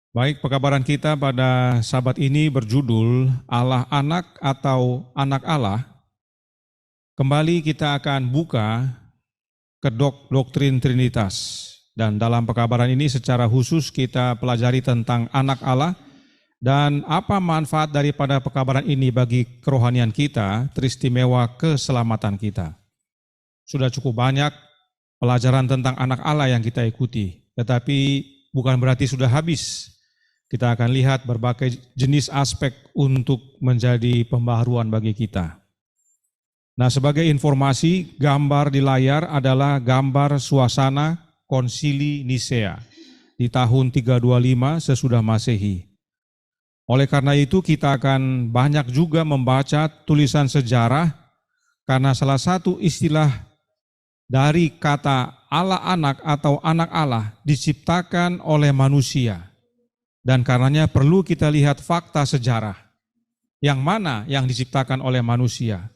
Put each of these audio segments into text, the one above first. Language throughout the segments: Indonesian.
Baik, pekabaran kita pada sahabat ini berjudul Allah Anak atau Anak Allah. Kembali kita akan buka ke doktrin Trinitas. Dan dalam pekabaran ini secara khusus kita pelajari tentang Anak Allah dan apa manfaat daripada pekabaran ini bagi kerohanian kita, teristimewa keselamatan kita. Sudah cukup banyak pelajaran tentang Anak Allah yang kita ikuti, tetapi bukan berarti sudah habis. Kita akan lihat berbagai jenis aspek untuk menjadi pembaharuan bagi kita. Nah, sebagai informasi, gambar di layar adalah gambar suasana Konsili Nisea di tahun 325 sesudah Masehi. Oleh karena itu, kita akan banyak juga membaca tulisan sejarah karena salah satu istilah dari kata Allah Anak atau Anak Allah diciptakan oleh manusia. Dan karenanya perlu kita lihat fakta sejarah. Yang mana yang diciptakan oleh manusia.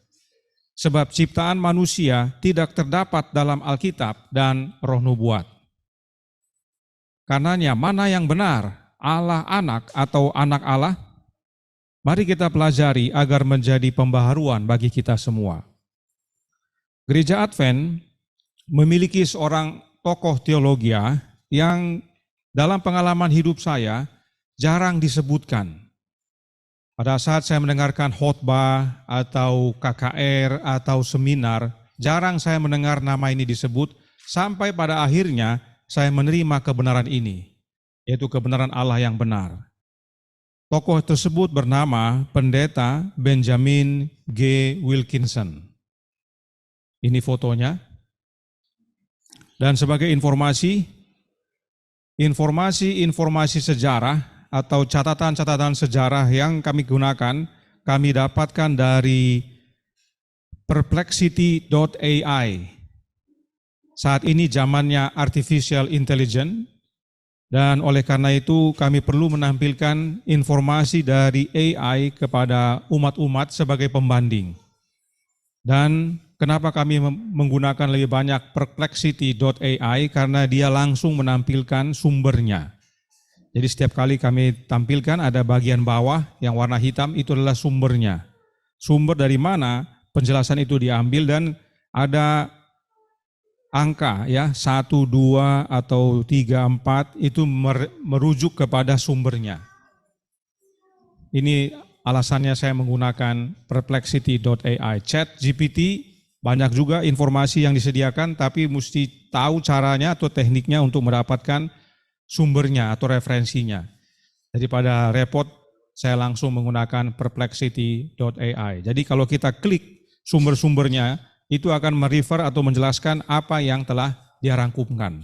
Sebab ciptaan manusia tidak terdapat dalam Alkitab dan Roh Nubuat. Karenanya mana yang benar? Allah Anak atau Anak Allah? Mari kita pelajari agar menjadi pembaharuan bagi kita semua. Gereja Advent memiliki seorang tokoh teologia yang dalam pengalaman hidup saya jarang disebutkan. Pada saat saya mendengarkan khotbah atau KKR atau seminar, jarang saya mendengar nama ini disebut sampai pada akhirnya saya menerima kebenaran ini, yaitu kebenaran Allah yang benar. Tokoh tersebut bernama Pendeta Benjamin G. Wilkinson. Ini fotonya. Dan sebagai informasi sejarah atau catatan-catatan sejarah yang kami gunakan, kami dapatkan dari perplexity.ai. Saat ini zamannya artificial intelligence, dan oleh karena itu kami perlu menampilkan informasi dari AI kepada umat-umat sebagai pembanding. Dan kenapa kami menggunakan lebih banyak perplexity.ai? Karena dia langsung menampilkan sumbernya. Jadi setiap kali kami tampilkan ada bagian bawah yang warna hitam, itu adalah sumbernya. Sumber dari mana penjelasan itu diambil dan ada angka ya 1, 2 atau 3, 4 itu merujuk kepada sumbernya. Ini alasannya saya menggunakan perplexity.ai. ChatGPT banyak juga informasi yang disediakan, tapi mesti tahu caranya atau tekniknya untuk mendapatkan sumbernya atau referensinya. Daripada repot, saya langsung menggunakan perplexity.ai. Jadi kalau kita klik sumber-sumbernya, itu akan merefer atau menjelaskan apa yang telah dia rangkumkan.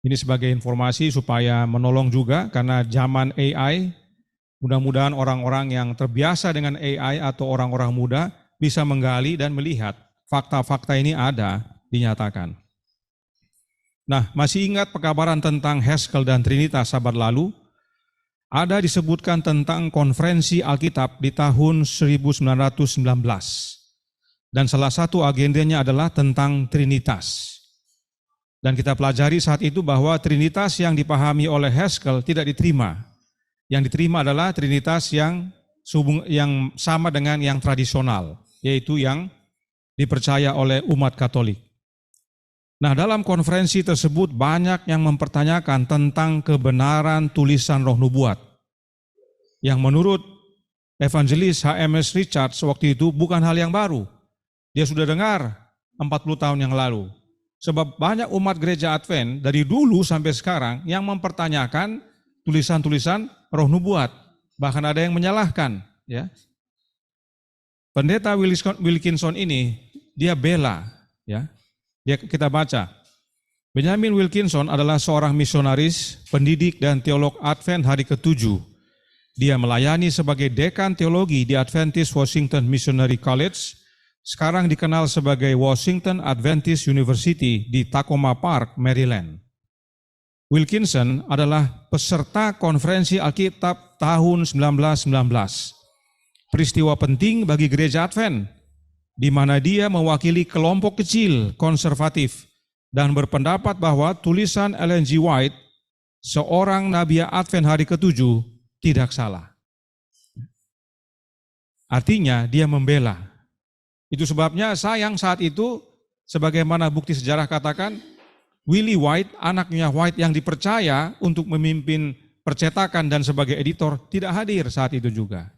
Ini sebagai informasi supaya menolong juga, karena zaman AI, mudah-mudahan orang-orang yang terbiasa dengan AI atau orang-orang muda bisa menggali dan melihat fakta-fakta ini ada, dinyatakan. Nah, masih ingat pekabaran tentang Haskell dan Trinitas sahabat lalu? Ada disebutkan tentang konferensi Alkitab di tahun 1919. Dan salah satu agendanya adalah tentang Trinitas. Dan kita pelajari saat itu bahwa Trinitas yang dipahami oleh Haskell tidak diterima. Yang diterima adalah Trinitas yang sama dengan yang tradisional, yaitu yang dipercaya oleh umat Katolik. Nah, dalam konferensi tersebut banyak yang mempertanyakan tentang kebenaran tulisan Roh Nubuat. Yang menurut evangelis HMS Richards waktu itu bukan hal yang baru. Dia sudah dengar 40 tahun yang lalu. Sebab banyak umat gereja Advent dari dulu sampai sekarang yang mempertanyakan tulisan-tulisan Roh Nubuat. Bahkan ada yang menyalahkan. Ya. Pendeta Wilkinson ini, dia bela. Ya. Kita baca, Benjamin Wilkinson adalah seorang misionaris, pendidik dan teolog Advent hari ke-7. Dia melayani sebagai dekan teologi di Adventist Washington Missionary College, sekarang dikenal sebagai Washington Adventist University di Tacoma Park, Maryland. Wilkinson adalah peserta konferensi Alkitab tahun 1919. Peristiwa penting bagi gereja Advent, di mana dia mewakili kelompok kecil konservatif dan berpendapat bahwa tulisan Ellen G. White seorang nabi Advent hari ke-7 tidak salah. Artinya dia membela. Itu sebabnya sayang saat itu, sebagaimana bukti sejarah katakan, Willie White, anaknya White yang dipercaya untuk memimpin percetakan dan sebagai editor, tidak hadir saat itu juga.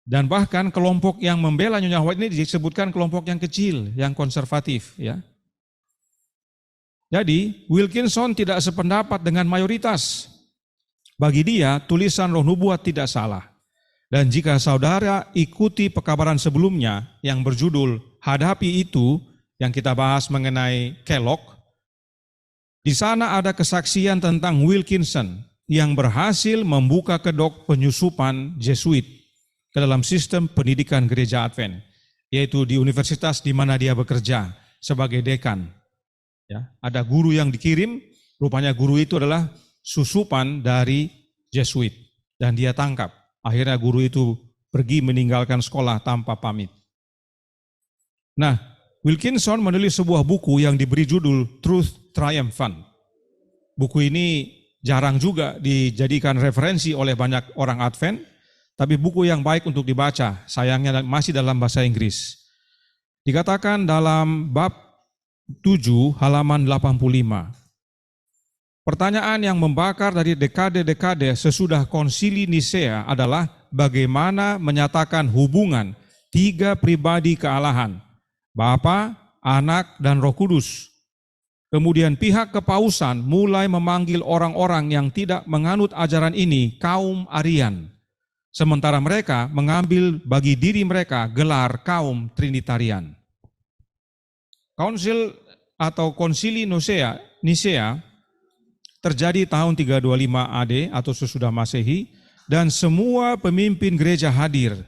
Dan bahkan kelompok yang membela Nyonya White ini disebutkan kelompok yang kecil, yang konservatif. Ya. Jadi Wilkinson tidak sependapat dengan mayoritas. Bagi dia, tulisan Roh Nubuat tidak salah. Dan jika saudara ikuti pekabaran sebelumnya yang berjudul Hadapi Itu, yang kita bahas mengenai Kellogg, di sana ada kesaksian tentang Wilkinson yang berhasil membuka kedok penyusupan Jesuit ke dalam sistem pendidikan gereja Advent, yaitu di universitas di mana dia bekerja sebagai dekan. Ya, ada guru yang dikirim, rupanya guru itu adalah susupan dari Jesuit, dan dia tangkap. Akhirnya guru itu pergi meninggalkan sekolah tanpa pamit. Nah, Wilkinson menulis sebuah buku yang diberi judul Truth Triumphant. Buku ini jarang juga dijadikan referensi oleh banyak orang Advent, tapi buku yang baik untuk dibaca, sayangnya masih dalam bahasa Inggris. Dikatakan dalam bab 7 halaman 85. Pertanyaan yang membakar dari dekade-dekade sesudah Konsili Nisea adalah bagaimana menyatakan hubungan tiga pribadi kealahan, Bapa, Anak, dan Roh Kudus. Kemudian pihak kepausan mulai memanggil orang-orang yang tidak menganut ajaran ini kaum Arian. Sementara mereka mengambil bagi diri mereka gelar kaum Trinitarian. Konsil atau Konsili Nisea terjadi tahun 325 AD atau sesudah Masehi, dan semua pemimpin gereja hadir.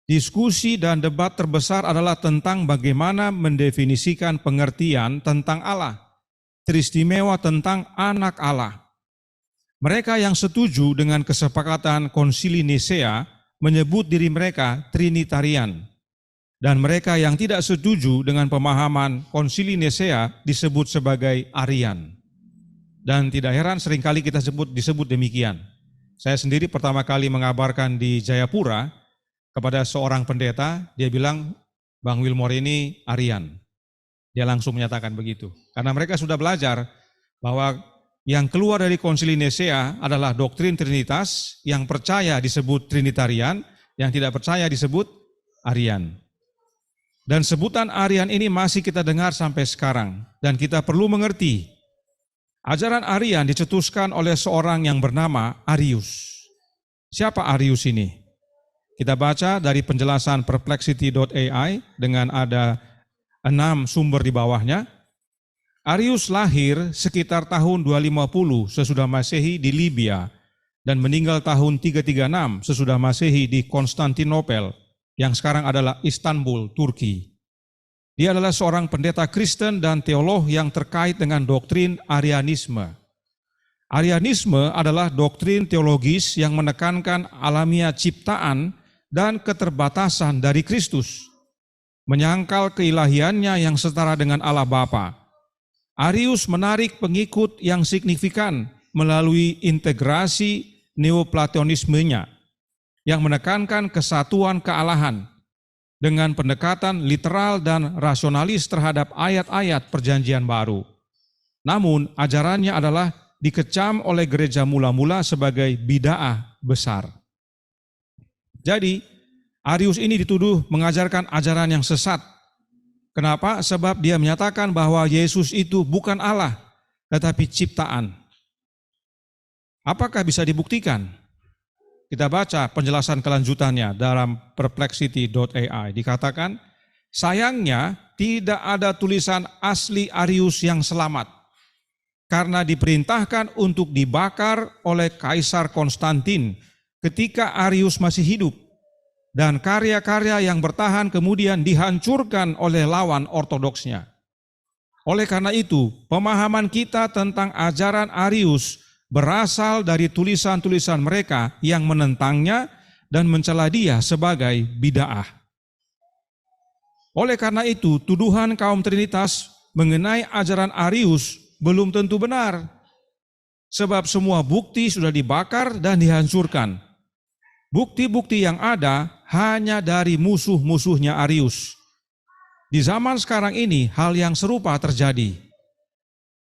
Diskusi dan debat terbesar adalah tentang bagaimana mendefinisikan pengertian tentang Allah, teristimewa tentang anak Allah. Mereka yang setuju dengan kesepakatan Konsili Nisea menyebut diri mereka Trinitarian, dan mereka yang tidak setuju dengan pemahaman Konsili Nisea disebut sebagai Arian. Dan tidak heran seringkali kita disebut demikian. Saya sendiri pertama kali mengabarkan di Jayapura kepada seorang pendeta, dia bilang, Bang Wilmore ini Arian. Dia langsung menyatakan begitu. Karena mereka sudah belajar bahwa yang keluar dari Konsili Nisea adalah doktrin Trinitas, yang percaya disebut Trinitarian, yang tidak percaya disebut Arian. Dan sebutan Arian ini masih kita dengar sampai sekarang. Dan kita perlu mengerti, ajaran Arian dicetuskan oleh seorang yang bernama Arius. Siapa Arius ini? Kita baca dari penjelasan perplexity.ai dengan ada 6 sumber di bawahnya. Arius lahir sekitar tahun 250 sesudah Masehi di Libya dan meninggal tahun 336 sesudah Masehi di Konstantinopel yang sekarang adalah Istanbul, Turki. Dia adalah seorang pendeta Kristen dan teolog yang terkait dengan doktrin Arianisme. Arianisme adalah doktrin teologis yang menekankan alamiah ciptaan dan keterbatasan dari Kristus, menyangkal keilahiannya yang setara dengan Allah Bapa. Arius menarik pengikut yang signifikan melalui integrasi neoplatonismenya yang menekankan kesatuan kealahan dengan pendekatan literal dan rasionalis terhadap ayat-ayat perjanjian baru. Namun ajarannya adalah dikecam oleh gereja mula-mula sebagai bid'ah besar. Jadi Arius ini dituduh mengajarkan ajaran yang sesat. Kenapa? Sebab dia menyatakan bahwa Yesus itu bukan Allah, tetapi ciptaan. Apakah bisa dibuktikan? Kita baca penjelasan kelanjutannya dalam perplexity.ai. Dikatakan, sayangnya tidak ada tulisan asli Arius yang selamat, karena diperintahkan untuk dibakar oleh Kaisar Konstantin ketika Arius masih hidup, dan karya-karya yang bertahan kemudian dihancurkan oleh lawan ortodoksnya. Oleh karena itu, pemahaman kita tentang ajaran Arius berasal dari tulisan-tulisan mereka yang menentangnya dan mencela dia sebagai bid'ah. Oleh karena itu, tuduhan kaum Trinitas mengenai ajaran Arius belum tentu benar. sebab semua bukti sudah dibakar dan dihancurkan. Bukti-bukti yang ada hanya dari musuh-musuhnya Arius. Di zaman sekarang ini hal yang serupa terjadi.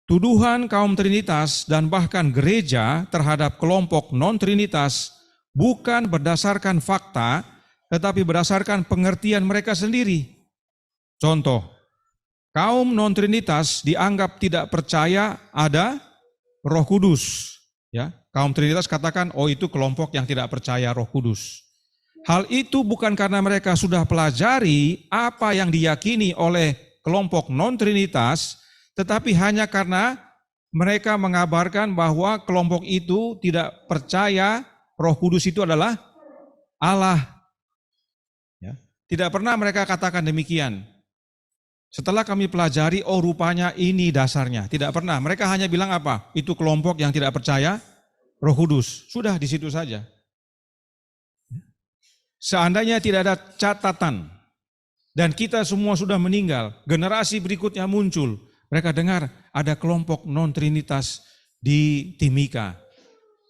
Tuduhan kaum Trinitas dan bahkan gereja terhadap kelompok non-Trinitas bukan berdasarkan fakta, tetapi berdasarkan pengertian mereka sendiri. Contoh, kaum non-Trinitas dianggap tidak percaya ada Roh Kudus. Ya, kaum Trinitas katakan, oh itu kelompok yang tidak percaya Roh Kudus. Hal itu bukan karena mereka sudah pelajari apa yang diyakini oleh kelompok non-Trinitas, tetapi hanya karena mereka mengabarkan bahwa kelompok itu tidak percaya Roh Kudus itu adalah Allah. Ya, tidak pernah mereka katakan demikian. Setelah kami pelajari, oh rupanya ini dasarnya. Tidak pernah. Mereka hanya bilang apa? Itu kelompok yang tidak percaya Roh Kudus. Sudah di situ saja. Seandainya tidak ada catatan dan kita semua sudah meninggal, generasi berikutnya muncul. Mereka dengar ada kelompok non-Trinitas di Timika.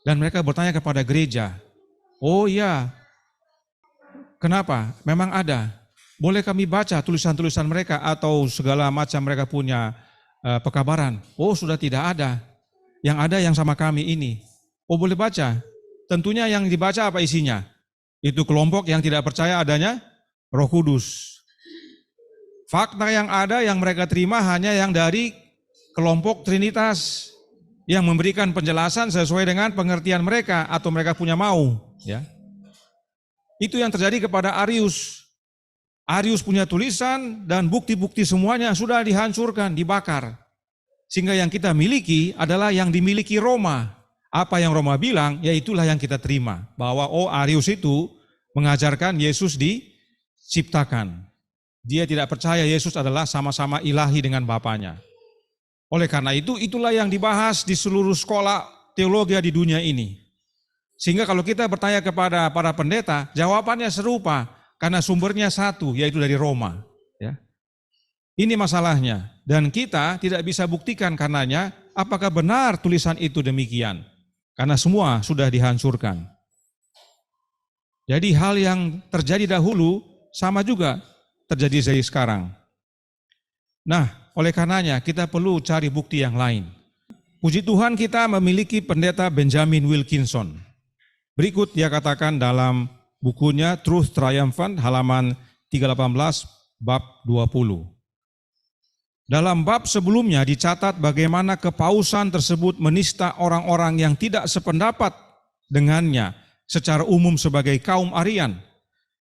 Dan mereka bertanya kepada gereja, oh ya, kenapa? Memang ada. Boleh kami baca tulisan-tulisan mereka atau segala macam mereka punya pekabaran? Oh sudah tidak ada. Yang ada yang sama kami ini. Oh boleh baca. Tentunya yang dibaca apa isinya? Itu kelompok yang tidak percaya adanya Roh Kudus. Fakta yang ada yang mereka terima hanya yang dari kelompok Trinitas yang memberikan penjelasan sesuai dengan pengertian mereka atau mereka punya mau. Ya. Itu yang terjadi kepada Arius. Arius punya tulisan dan bukti-bukti semuanya sudah dihancurkan, dibakar. Sehingga yang kita miliki adalah yang dimiliki Roma. Apa yang Roma bilang, ya itulah yang kita terima. Bahwa oh Arius itu mengajarkan Yesus diciptakan. Dia tidak percaya Yesus adalah sama-sama ilahi dengan Bapanya. Oleh karena itu, itulah yang dibahas di seluruh sekolah teologi di dunia ini. Sehingga kalau kita bertanya kepada para pendeta, jawabannya serupa. Karena sumbernya satu, yaitu dari Roma. Ya. Ini masalahnya. Dan kita tidak bisa buktikan karenanya apakah benar tulisan itu demikian. Karena semua sudah dihancurkan. Jadi hal yang terjadi dahulu sama juga terjadi dari sekarang. Nah, oleh karenanya kita perlu cari bukti yang lain. Puji Tuhan kita memiliki pendeta Benjamin Wilkinson. Berikut dia katakan dalam bukunya Truth Triumphant halaman 318 bab 20. Dalam bab sebelumnya dicatat bagaimana kepausan tersebut menista orang-orang yang tidak sependapat dengannya secara umum sebagai kaum Arian.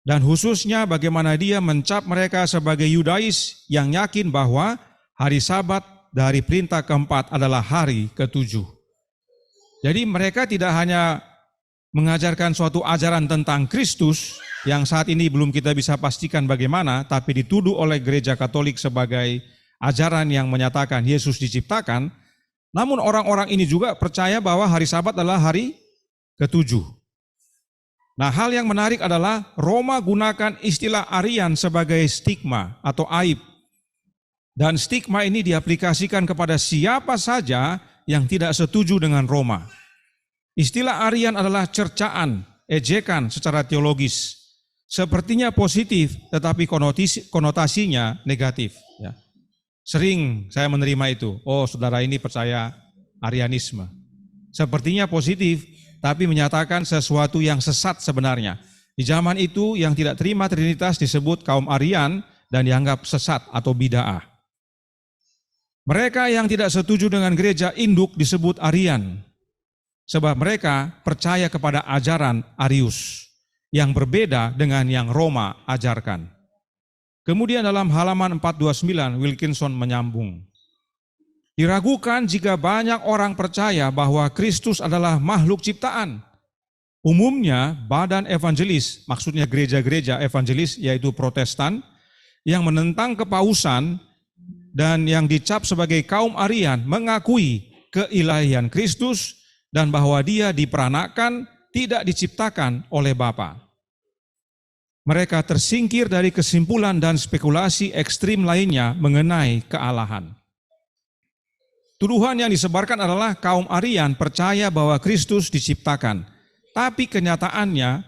Dan khususnya bagaimana dia mencap mereka sebagai Yudais yang yakin bahwa hari Sabat dari perintah keempat adalah hari ketujuh. Jadi mereka tidak hanya mengajarkan suatu ajaran tentang Kristus yang saat ini belum kita bisa pastikan bagaimana, tapi dituduh oleh gereja Katolik sebagai ajaran yang menyatakan Yesus diciptakan. Namun orang-orang ini juga percaya bahwa hari Sabat adalah hari ketujuh. Nah, hal yang menarik adalah Roma gunakan istilah Arian sebagai stigma atau aib. Dan stigma ini diaplikasikan kepada siapa saja yang tidak setuju dengan Roma. Istilah Arian adalah cercaan, ejekan secara teologis. Sepertinya positif, tetapi konotasinya negatif. Ya. Sering saya menerima itu. Oh, saudara ini percaya Arianisme. Sepertinya positif, tapi menyatakan sesuatu yang sesat sebenarnya. Di zaman itu yang tidak terima Trinitas disebut kaum Arian dan dianggap sesat atau bid'ah. Mereka yang tidak setuju dengan gereja induk disebut Arian. Sebab mereka percaya kepada ajaran Arius yang berbeda dengan yang Roma ajarkan. Kemudian dalam halaman 429 Wilkinson menyambung. Diragukan jika banyak orang percaya bahwa Kristus adalah makhluk ciptaan. Umumnya badan evangelis, maksudnya gereja-gereja evangelis yaitu Protestan, yang menentang kepausan dan yang dicap sebagai kaum Arian mengakui keilahian Kristus dan bahwa dia diperanakan, tidak diciptakan oleh Bapa. Mereka tersingkir dari kesimpulan dan spekulasi ekstrim lainnya mengenai kealahan. Tuduhan yang disebarkan adalah kaum Aryan percaya bahwa Kristus diciptakan. Tapi kenyataannya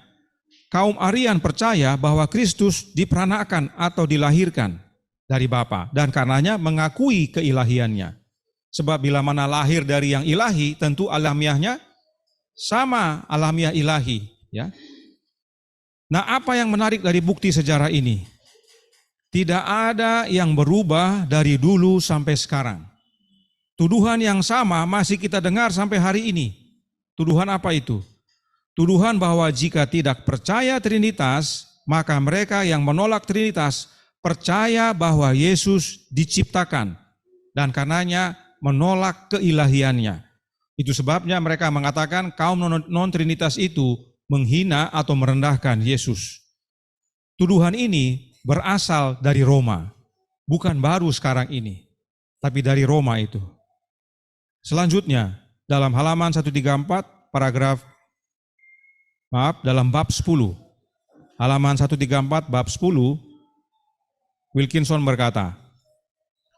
kaum Aryan percaya bahwa Kristus diperanakan atau dilahirkan dari Bapa dan karenanya mengakui keilahiannya. Sebab bila mana lahir dari yang ilahi, tentu alamiahnya sama alamiah ilahi, ya. Nah, apa yang menarik dari bukti sejarah ini? Tidak ada yang berubah dari dulu sampai sekarang. Tuduhan yang sama masih kita dengar sampai hari ini. Tuduhan apa itu? Tuduhan bahwa jika tidak percaya Trinitas, maka mereka yang menolak Trinitas percaya bahwa Yesus diciptakan dan karenanya menolak keilahiannya. Itu sebabnya mereka mengatakan kaum non-Trinitas itu menghina atau merendahkan Yesus. Tuduhan ini berasal dari Roma, bukan baru sekarang ini, tapi dari Roma itu. Selanjutnya, dalam halaman 134, dalam bab 10. Halaman 134, bab 10, Wilkinson berkata,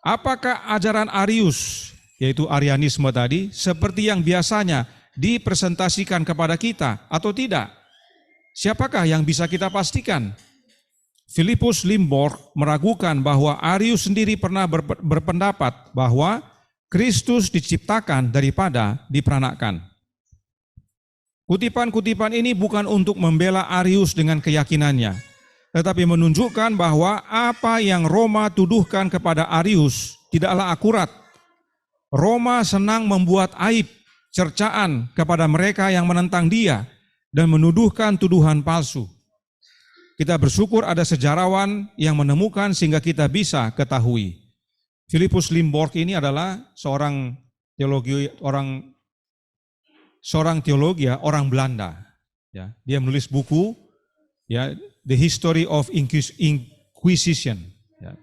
apakah ajaran Arius, yaitu Arianisme tadi, seperti yang biasanya dipresentasikan kepada kita atau tidak? Siapakah yang bisa kita pastikan? Philippus Limborg meragukan bahwa Arius sendiri pernah berpendapat bahwa Kristus diciptakan daripada diperanakan. Kutipan-kutipan ini bukan untuk membela Arius dengan keyakinannya, tetapi menunjukkan bahwa apa yang Roma tuduhkan kepada Arius tidaklah akurat. Roma senang membuat aib, cercaan kepada mereka yang menentang dia dan menuduhkan tuduhan palsu. Kita bersyukur ada sejarawan yang menemukan sehingga kita bisa ketahui. Philippus Limborg ini adalah seorang teologi, orang Belanda. Ya, dia menulis buku, ya, The History of Inquisition. Ya,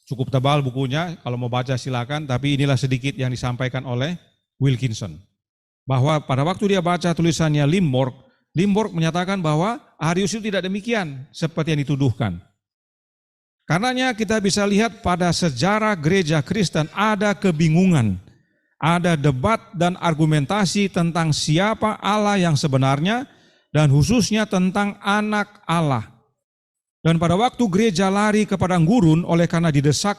cukup tebal bukunya, kalau mau baca silakan. Tapi inilah sedikit yang disampaikan oleh Wilkinson. Bahwa pada waktu dia baca tulisannya Limborg menyatakan bahwa Arius itu tidak demikian seperti yang dituduhkan. Karenanya kita bisa lihat pada sejarah gereja Kristen ada kebingungan, ada debat dan argumentasi tentang siapa Allah yang sebenarnya dan khususnya tentang anak Allah. Dan pada waktu gereja lari ke padang gurun oleh karena didesak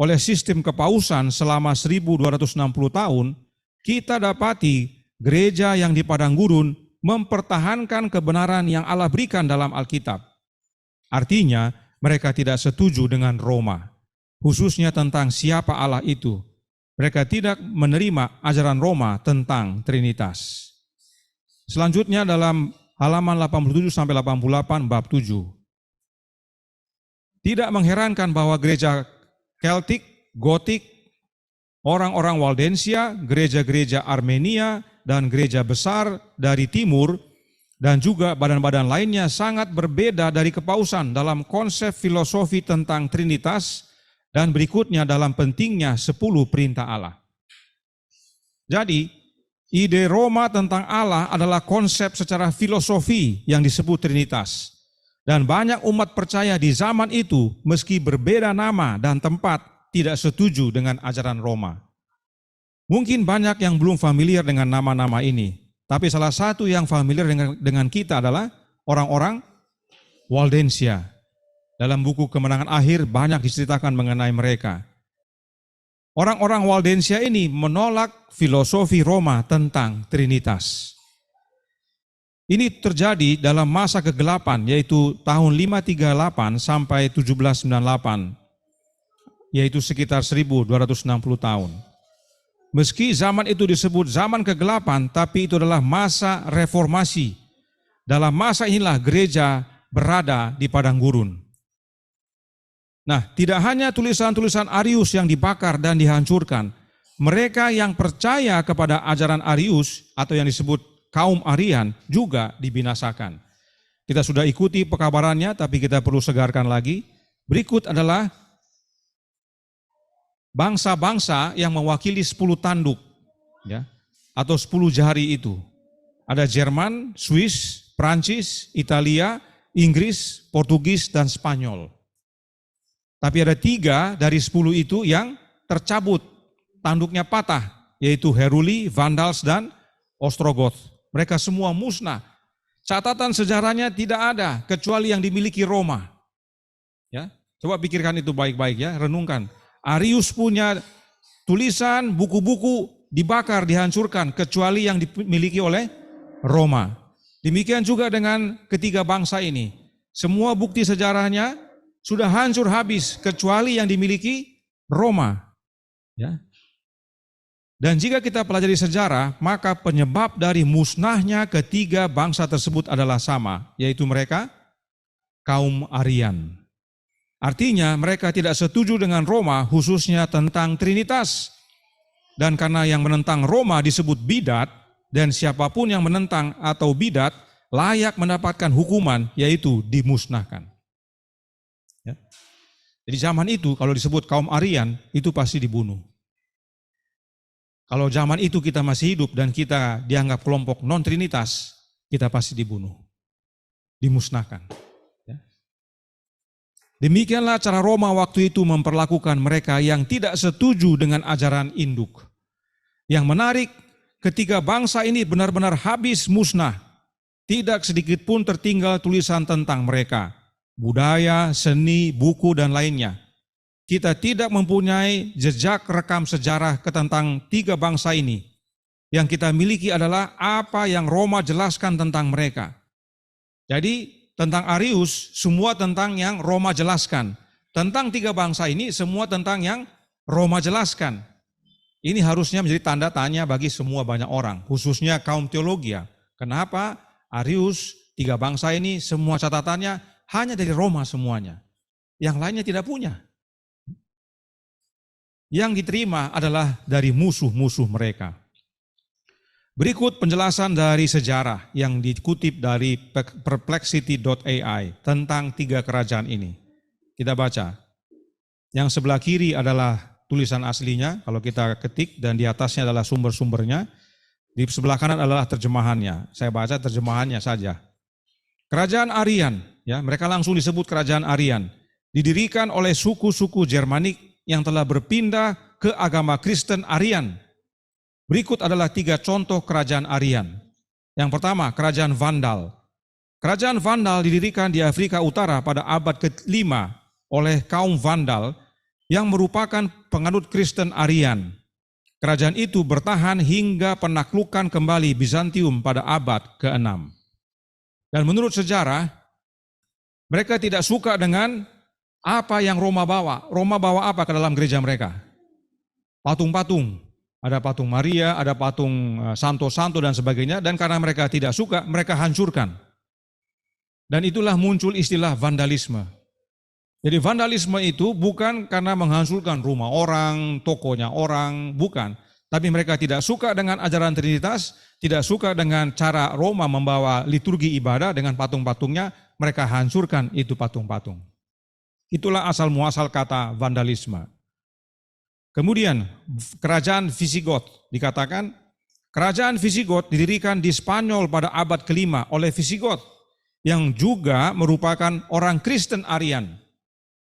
oleh sistem kepausan selama 1260 tahun, kita dapati gereja yang di padang gurun mempertahankan kebenaran yang Allah berikan dalam Alkitab. Artinya, mereka tidak setuju dengan Roma, khususnya tentang siapa Allah itu. Mereka tidak menerima ajaran Roma tentang Trinitas. Selanjutnya dalam halaman 87 sampai 88 bab 7. Tidak mengherankan bahwa gereja Keltik, Gotik, orang-orang Waldensia, gereja-gereja Armenia, dan gereja besar dari timur, dan juga badan-badan lainnya sangat berbeda dari kepausan dalam konsep filosofi tentang Trinitas dan berikutnya dalam pentingnya 10 perintah Allah. Jadi, ide Roma tentang Allah adalah konsep secara filosofi yang disebut Trinitas. Dan banyak umat percaya di zaman itu meski berbeda nama dan tempat tidak setuju dengan ajaran Roma. Mungkin banyak yang belum familiar dengan nama-nama ini. Tapi salah satu yang familiar dengan kita adalah orang-orang Waldensia. Dalam buku Kemenangan Akhir banyak diceritakan mengenai mereka. Orang-orang Waldensia ini menolak filosofi Roma tentang Trinitas. Ini terjadi dalam masa kegelapan, yaitu tahun 538 sampai 1798, yaitu sekitar 1260 tahun. Meski zaman itu disebut zaman kegelapan, tapi itu adalah masa reformasi. Dalam masa inilah gereja berada di padang gurun. Nah, tidak hanya tulisan-tulisan Arius yang dibakar dan dihancurkan. Mereka yang percaya kepada ajaran Arius atau yang disebut kaum Arian juga dibinasakan. Kita sudah ikuti pekabarannya, tapi kita perlu segarkan lagi. Berikut adalah bangsa-bangsa yang mewakili 10 tanduk, ya, atau 10 jari itu. Ada Jerman, Swiss, Prancis, Italia, Inggris, Portugis, dan Spanyol. Tapi ada 3 dari 10 itu yang tercabut tanduknya patah, yaitu Heruli, Vandals, dan Ostrogoth. Mereka semua musnah. Catatan sejarahnya tidak ada kecuali yang dimiliki Roma. Ya, coba pikirkan itu baik-baik ya, renungkan. Arius punya tulisan, buku-buku dibakar, dihancurkan, kecuali yang dimiliki oleh Roma. Demikian juga dengan ketiga bangsa ini. Semua bukti sejarahnya sudah hancur habis, kecuali yang dimiliki Roma. Ya. Dan jika kita pelajari sejarah, maka penyebab dari musnahnya ketiga bangsa tersebut adalah sama, yaitu mereka kaum Arian. Artinya mereka tidak setuju dengan Roma, khususnya tentang Trinitas. Dan karena yang menentang Roma disebut bidat, dan siapapun yang menentang atau bidat layak mendapatkan hukuman, yaitu dimusnahkan. Ya. Jadi zaman itu kalau disebut kaum Arian, itu pasti dibunuh. Kalau zaman itu kita masih hidup dan kita dianggap kelompok non-trinitas, kita pasti dibunuh, dimusnahkan. Ya. Demikianlah cara Roma waktu itu memperlakukan mereka yang tidak setuju dengan ajaran induk. Yang menarik, ketiga bangsa ini benar-benar habis musnah. Tidak sedikit pun tertinggal tulisan tentang mereka, budaya, seni, buku, dan lainnya. Kita tidak mempunyai jejak rekam sejarah tentang tiga bangsa ini. Yang kita miliki adalah apa yang Roma jelaskan tentang mereka. Jadi tentang Arius, semua tentang yang Roma jelaskan. Tentang tiga bangsa ini, semua tentang yang Roma jelaskan. Ini harusnya menjadi tanda tanya bagi semua banyak orang, khususnya kaum teologia. Kenapa Arius, tiga bangsa ini, semua catatannya hanya dari Roma semuanya. Yang lainnya tidak punya. Yang diterima adalah dari musuh-musuh mereka. Berikut penjelasan dari sejarah yang dikutip dari perplexity.ai tentang tiga kerajaan ini. Kita baca. Yang sebelah kiri adalah tulisan aslinya, kalau kita ketik, dan di atasnya adalah sumber-sumbernya. Di sebelah kanan adalah terjemahannya. Saya baca terjemahannya saja. Kerajaan Arian, ya, mereka langsung disebut kerajaan Arian, didirikan oleh suku-suku Germanik yang telah berpindah ke agama Kristen Arian. Berikut adalah tiga contoh kerajaan Arian. Yang pertama, kerajaan Vandal. Kerajaan Vandal didirikan di Afrika Utara pada abad ke-5 oleh kaum Vandal yang merupakan penganut Kristen Arian. Kerajaan itu bertahan hingga penaklukan kembali Bizantium pada abad ke-6. Dan menurut sejarah, mereka tidak suka dengan apa yang Roma bawa. Roma bawa apa ke dalam gereja mereka? Patung-patung. Ada patung Maria, ada patung Santo-Santo dan sebagainya. Dan karena mereka tidak suka, mereka hancurkan. Dan itulah muncul istilah vandalisme. Jadi vandalisme itu bukan karena menghancurkan rumah orang, tokonya orang, bukan. Tapi mereka tidak suka dengan ajaran Trinitas, tidak suka dengan cara Roma membawa liturgi ibadah dengan patung-patungnya, mereka hancurkan itu patung-patung. Itulah asal muasal kata vandalisme. Kemudian kerajaan Visigoth dikatakan, kerajaan Visigoth didirikan di Spanyol pada abad ke-5 oleh Visigoth yang juga merupakan orang Kristen Arian.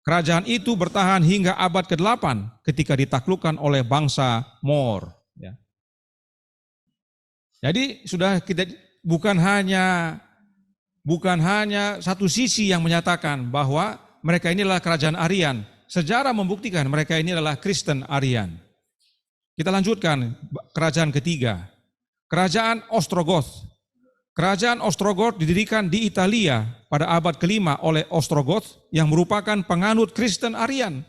Kerajaan itu bertahan hingga abad ke-8 ketika ditaklukkan oleh bangsa Moor. Ya. Jadi sudah kita bukan hanya satu sisi yang menyatakan bahwa mereka ini adalah kerajaan Arian. Sejarah membuktikan mereka ini adalah Kristen Arian. Kita lanjutkan kerajaan ketiga. Kerajaan Ostrogoth. Kerajaan Ostrogoth didirikan di Italia pada abad ke-5 oleh Ostrogoth yang merupakan penganut Kristen Arian.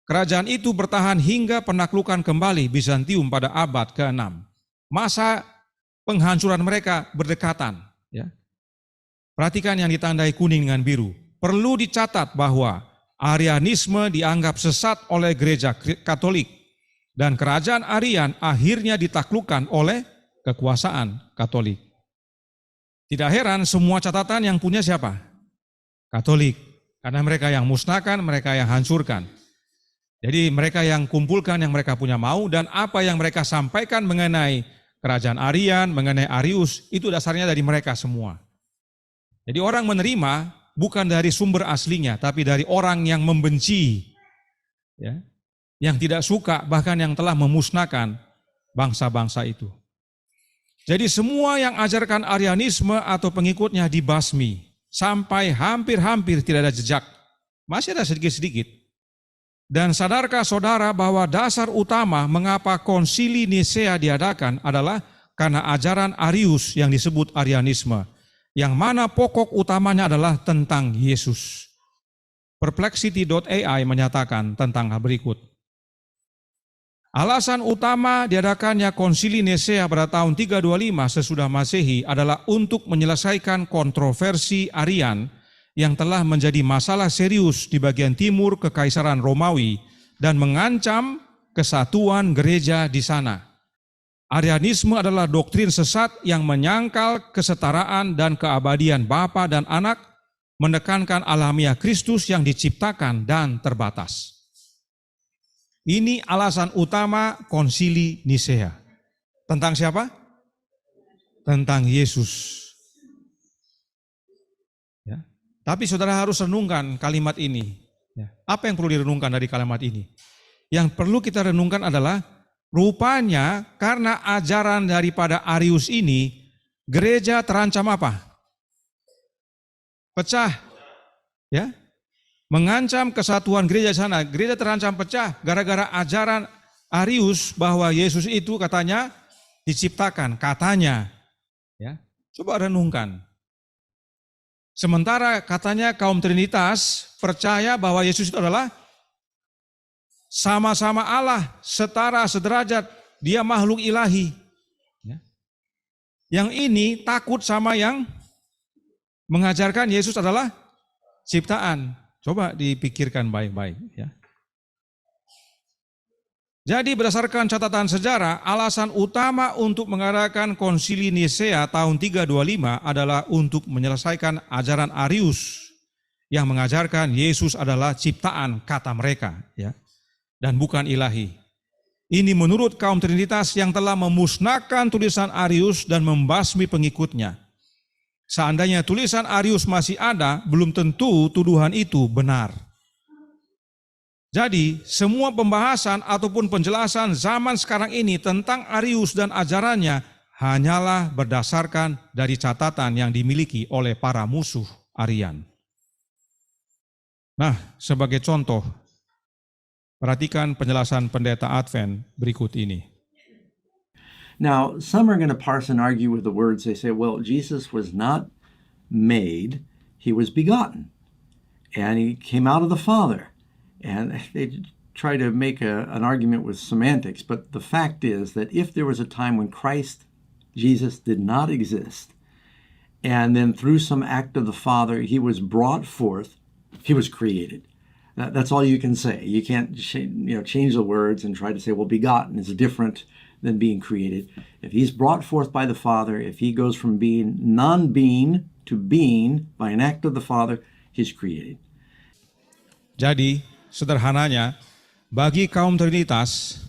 Kerajaan itu bertahan hingga penaklukan kembali Bizantium pada abad ke-6. Masa penghancuran mereka berdekatan. Ya. Perhatikan yang ditandai kuning dengan biru. Perlu dicatat bahwa Arianisme dianggap sesat oleh gereja Katolik dan kerajaan Arian akhirnya ditaklukkan oleh kekuasaan Katolik. Tidak heran semua catatan yang punya siapa? Katolik. Karena mereka yang musnahkan, mereka yang hancurkan. Jadi mereka yang kumpulkan yang mereka punya mau, dan apa yang mereka sampaikan mengenai kerajaan Arian, mengenai Arius, itu dasarnya dari mereka semua. Jadi orang menerima bukan dari sumber aslinya, tapi dari orang yang membenci, ya, yang tidak suka, bahkan yang telah memusnahkan bangsa-bangsa itu. Jadi semua yang ajarkan Arianisme atau pengikutnya dibasmi, sampai hampir-hampir tidak ada jejak. Masih ada sedikit-sedikit. Dan sadarkah saudara bahwa dasar utama mengapa konsili Nisea diadakan adalah karena ajaran Arius yang disebut Arianisme, yang mana pokok utamanya adalah tentang Yesus. Perplexity.ai menyatakan tentang hal berikut. Alasan utama diadakannya konsili Nisea pada tahun 325 sesudah Masehi adalah untuk menyelesaikan kontroversi Arian yang telah menjadi masalah serius di bagian timur Kekaisaran Romawi dan mengancam kesatuan gereja di sana. Arianisme adalah doktrin sesat yang menyangkal kesetaraan dan keabadian Bapa dan Anak, menekankan alamiah Kristus yang diciptakan dan terbatas. Ini alasan utama konsili Nisea. Tentang siapa? Tentang Yesus. Ya. Tapi saudara harus renungkan kalimat ini. Ya. Apa yang perlu direnungkan dari kalimat ini? Yang perlu kita renungkan adalah rupanya karena ajaran daripada Arius ini, gereja terancam apa? Pecah. Ya. Mengancam kesatuan gereja sana. Gereja terancam pecah gara-gara ajaran Arius bahwa Yesus itu katanya diciptakan, katanya. Ya. Coba renungkan. Sementara katanya kaum Trinitas percaya bahwa Yesus itu adalah sama-sama Allah, setara, sederajat, dia makhluk ilahi. Ya. Yang ini takut sama yang mengajarkan Yesus adalah ciptaan. Coba dipikirkan baik-baik. Ya. Jadi berdasarkan catatan sejarah, alasan utama untuk mengadakan konsili Nisea tahun 325 adalah untuk menyelesaikan ajaran Arius yang mengajarkan Yesus adalah ciptaan kata mereka, ya, dan bukan ilahi. Ini menurut kaum Trinitas yang telah memusnahkan tulisan Arius dan membasmi pengikutnya. Seandainya tulisan Arius masih ada, belum tentu tuduhan itu benar. Jadi, semua pembahasan ataupun penjelasan zaman sekarang ini tentang Arius dan ajarannya hanyalah berdasarkan dari catatan yang dimiliki oleh para musuh Arian. Nah, sebagai contoh, perhatikan penjelasan pendeta Advent berikut ini. Now, some are going to parse and argue with the words. They say, well, Jesus was not made, he was begotten, and he came out of the Father. And they try to make an argument with semantics, but the fact is that if there was a time when Christ, Jesus, did not exist, and then through some act of the Father, he was brought forth, he was created. That's all you can say. You can't change the words and try to say, well, begotten is different than being created. If he's brought forth by the Father, if he goes from being non-being to being by an act of the Father, he's created. Jadi, sederhananya, bagi kaum Trinitas,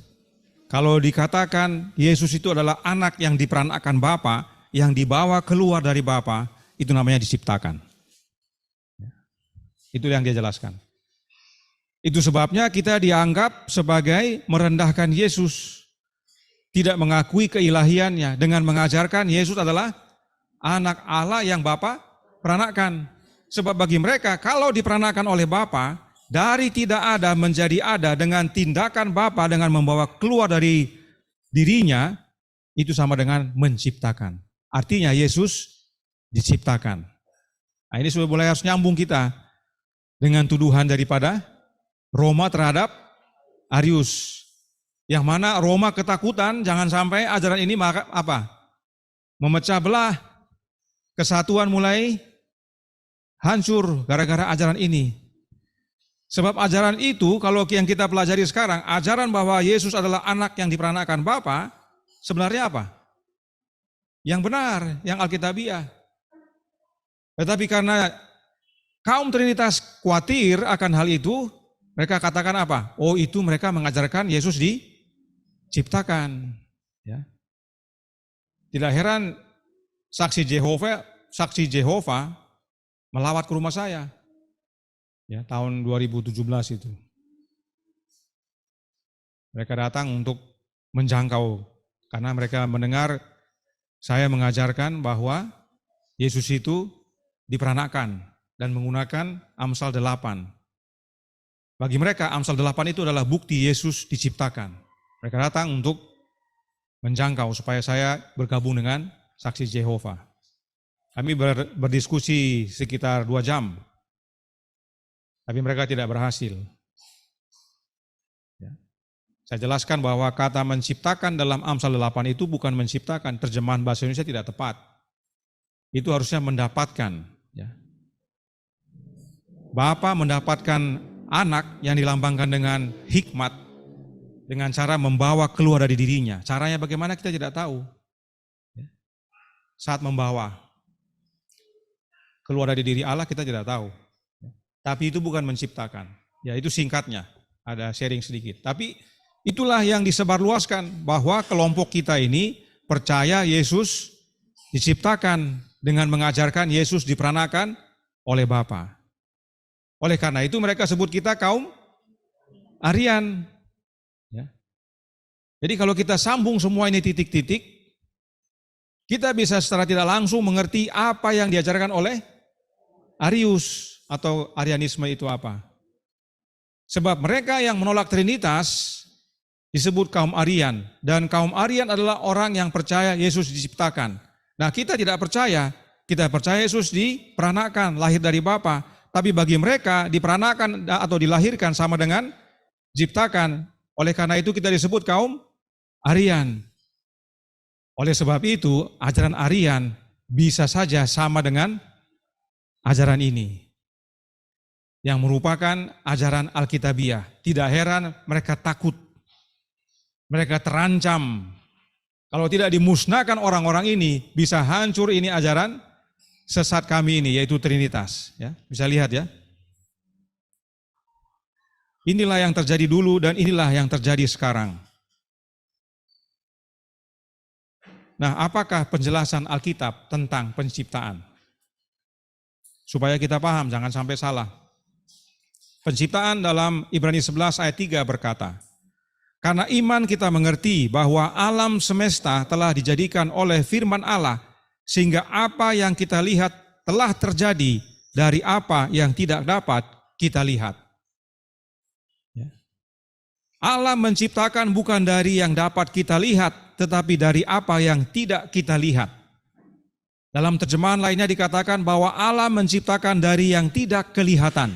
kalau dikatakan Yesus itu adalah anak yang diperanakkan Bapa, yang dibawa keluar dari Bapa, itu namanya diciptakan. Itu yang dia jelaskan. Itu sebabnya kita dianggap sebagai merendahkan Yesus, tidak mengakui keilahiannya dengan mengajarkan Yesus adalah anak Allah yang Bapa peranakkan. Sebab bagi mereka kalau diperanakan oleh Bapa, dari tidak ada menjadi ada dengan tindakan Bapa dengan membawa keluar dari dirinya, itu sama dengan menciptakan. Artinya Yesus diciptakan. Nah, ini sudah mulai harus nyambung kita dengan tuduhan daripada Roma terhadap Arius. Yang mana Roma ketakutan jangan sampai ajaran ini memecah belah, kesatuan mulai hancur gara-gara ajaran ini. Sebab ajaran itu kalau yang kita pelajari sekarang, ajaran bahwa Yesus adalah anak yang diperanakkan Bapa, sebenarnya apa? Yang benar, yang Alkitabiah. Tetapi karena kaum Trinitas khawatir akan hal itu, mereka katakan apa? Oh, itu mereka mengajarkan Yesus diciptakan. Ya. Tidak heran saksi Jehovah melawat ke rumah saya. Ya, tahun 2017 itu. Mereka datang untuk menjangkau karena mereka mendengar saya mengajarkan bahwa Yesus itu diperanakkan dan menggunakan Amsal 8. Bagi mereka Amsal 8 itu adalah bukti Yesus diciptakan. Mereka datang untuk menjangkau supaya saya bergabung dengan saksi Yehova. Kami berdiskusi sekitar 2 jam, tapi mereka tidak berhasil. Ya. Saya jelaskan bahwa kata menciptakan dalam Amsal 8 itu bukan menciptakan, terjemahan bahasa Indonesia tidak tepat. Itu harusnya mendapatkan. Ya. Bapa mendapatkan anak yang dilambangkan dengan hikmat, dengan cara membawa keluar dari dirinya. Caranya bagaimana kita tidak tahu. Ya. Saat membawa keluar dari diri Allah kita tidak tahu. Tapi itu bukan menciptakan. Ya itu singkatnya, ada sharing sedikit. Tapi itulah yang disebarluaskan bahwa kelompok kita ini percaya Yesus diciptakan dengan mengajarkan Yesus diperanakan oleh Bapa. Oleh karena itu mereka sebut kita kaum Arian. Ya. Jadi kalau kita sambung semua ini titik-titik, kita bisa secara tidak langsung mengerti apa yang diajarkan oleh Arius atau Arianisme itu apa. Sebab mereka yang menolak Trinitas disebut kaum Arian. Dan kaum Arian adalah orang yang percaya Yesus diciptakan. Nah kita tidak percaya, kita percaya Yesus diperanakan, lahir dari Bapa. Tapi bagi mereka diperanakan atau dilahirkan sama dengan diciptakan. Oleh karena itu kita disebut kaum Arian. Oleh sebab itu ajaran Arian bisa saja sama dengan ajaran ini. Yang merupakan ajaran Alkitabiah. Tidak heran mereka takut. Mereka terancam. Kalau tidak dimusnahkan orang-orang ini, bisa hancur ini ajaran sesat kami ini, yaitu Trinitas. Ya, bisa lihat ya. Inilah yang terjadi dulu dan inilah yang terjadi sekarang. Nah, apakah penjelasan Alkitab tentang penciptaan? Supaya kita paham, jangan sampai salah. Penciptaan dalam Ibrani 11 ayat 3 berkata, karena iman kita mengerti bahwa alam semesta telah dijadikan oleh firman Allah, sehingga apa yang kita lihat telah terjadi dari apa yang tidak dapat kita lihat. Ya. Allah menciptakan bukan dari yang dapat kita lihat, tetapi dari apa yang tidak kita lihat. Dalam terjemahan lainnya dikatakan bahwa Allah menciptakan dari yang tidak kelihatan.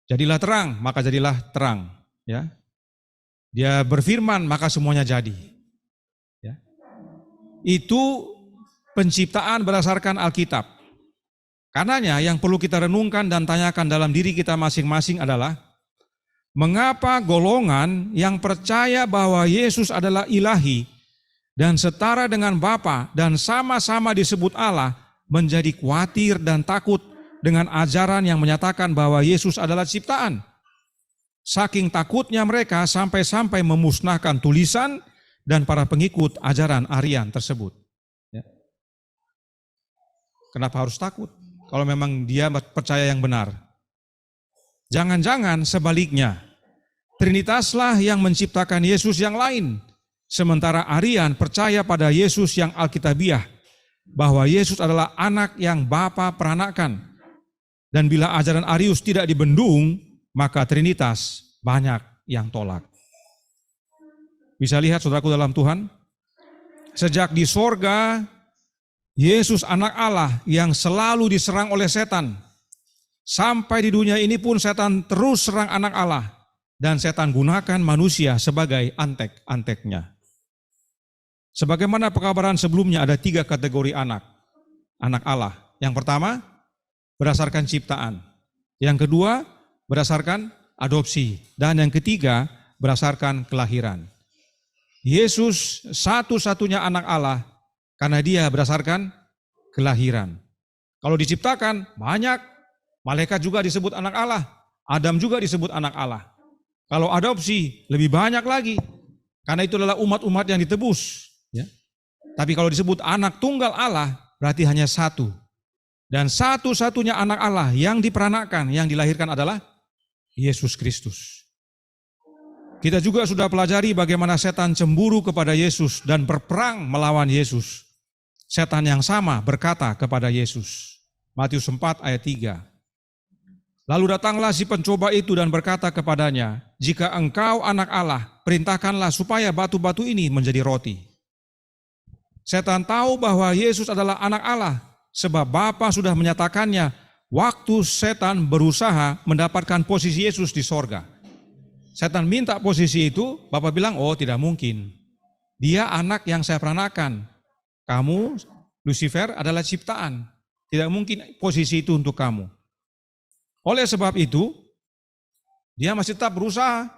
Jadilah terang, maka jadilah terang. Ya. Dia berfirman, maka semuanya jadi. Ya. Itu penciptaan berdasarkan Alkitab. Karenanya yang perlu kita renungkan dan tanyakan dalam diri kita masing-masing adalah, mengapa golongan yang percaya bahwa Yesus adalah ilahi dan setara dengan Bapa dan sama-sama disebut Allah menjadi khawatir dan takut dengan ajaran yang menyatakan bahwa Yesus adalah ciptaan. Saking takutnya mereka sampai-sampai memusnahkan tulisan dan para pengikut ajaran Arian tersebut. Ya. Kenapa harus takut? Kalau memang dia percaya yang benar. Jangan-jangan sebaliknya, Trinitaslah yang menciptakan Yesus yang lain, sementara Arian percaya pada Yesus yang Alkitabiah, bahwa Yesus adalah anak yang Bapa peranakan. Dan bila ajaran Arius tidak dibendung, maka Trinitas banyak yang tolak. Bisa lihat saudaraku dalam Tuhan, sejak di sorga, Yesus anak Allah yang selalu diserang oleh setan. Sampai di dunia ini pun setan terus serang anak Allah. Dan setan gunakan manusia sebagai antek-anteknya. Sebagaimana pekabaran sebelumnya ada 3 kategori anak Allah. Yang pertama, berdasarkan ciptaan. Yang kedua, berdasarkan adopsi. Dan yang ketiga, berdasarkan kelahiran. Yesus satu-satunya anak Allah karena dia berdasarkan kelahiran. Kalau diciptakan, banyak. Malaikat juga disebut anak Allah. Adam juga disebut anak Allah. Kalau adopsi, lebih banyak lagi. Karena itu adalah umat-umat yang ditebus. Ya. Tapi kalau disebut anak tunggal Allah, berarti hanya satu. Dan satu-satunya anak Allah yang diperanakan, yang dilahirkan adalah Yesus Kristus. Kita juga sudah pelajari bagaimana setan cemburu kepada Yesus dan berperang melawan Yesus. Setan yang sama berkata kepada Yesus. Matius 4 ayat 3. Lalu datanglah si pencoba itu dan berkata kepadanya, "Jika engkau anak Allah, perintahkanlah supaya batu-batu ini menjadi roti." Setan tahu bahwa Yesus adalah anak Allah, sebab Bapa sudah menyatakannya waktu setan berusaha mendapatkan posisi Yesus di sorga. Setan minta posisi itu, Bapa bilang, "Oh, tidak mungkin. Dia anak yang saya peranakan. Kamu, Lucifer, adalah ciptaan. Tidak mungkin posisi itu untuk kamu." Oleh sebab itu, dia masih tetap berusaha.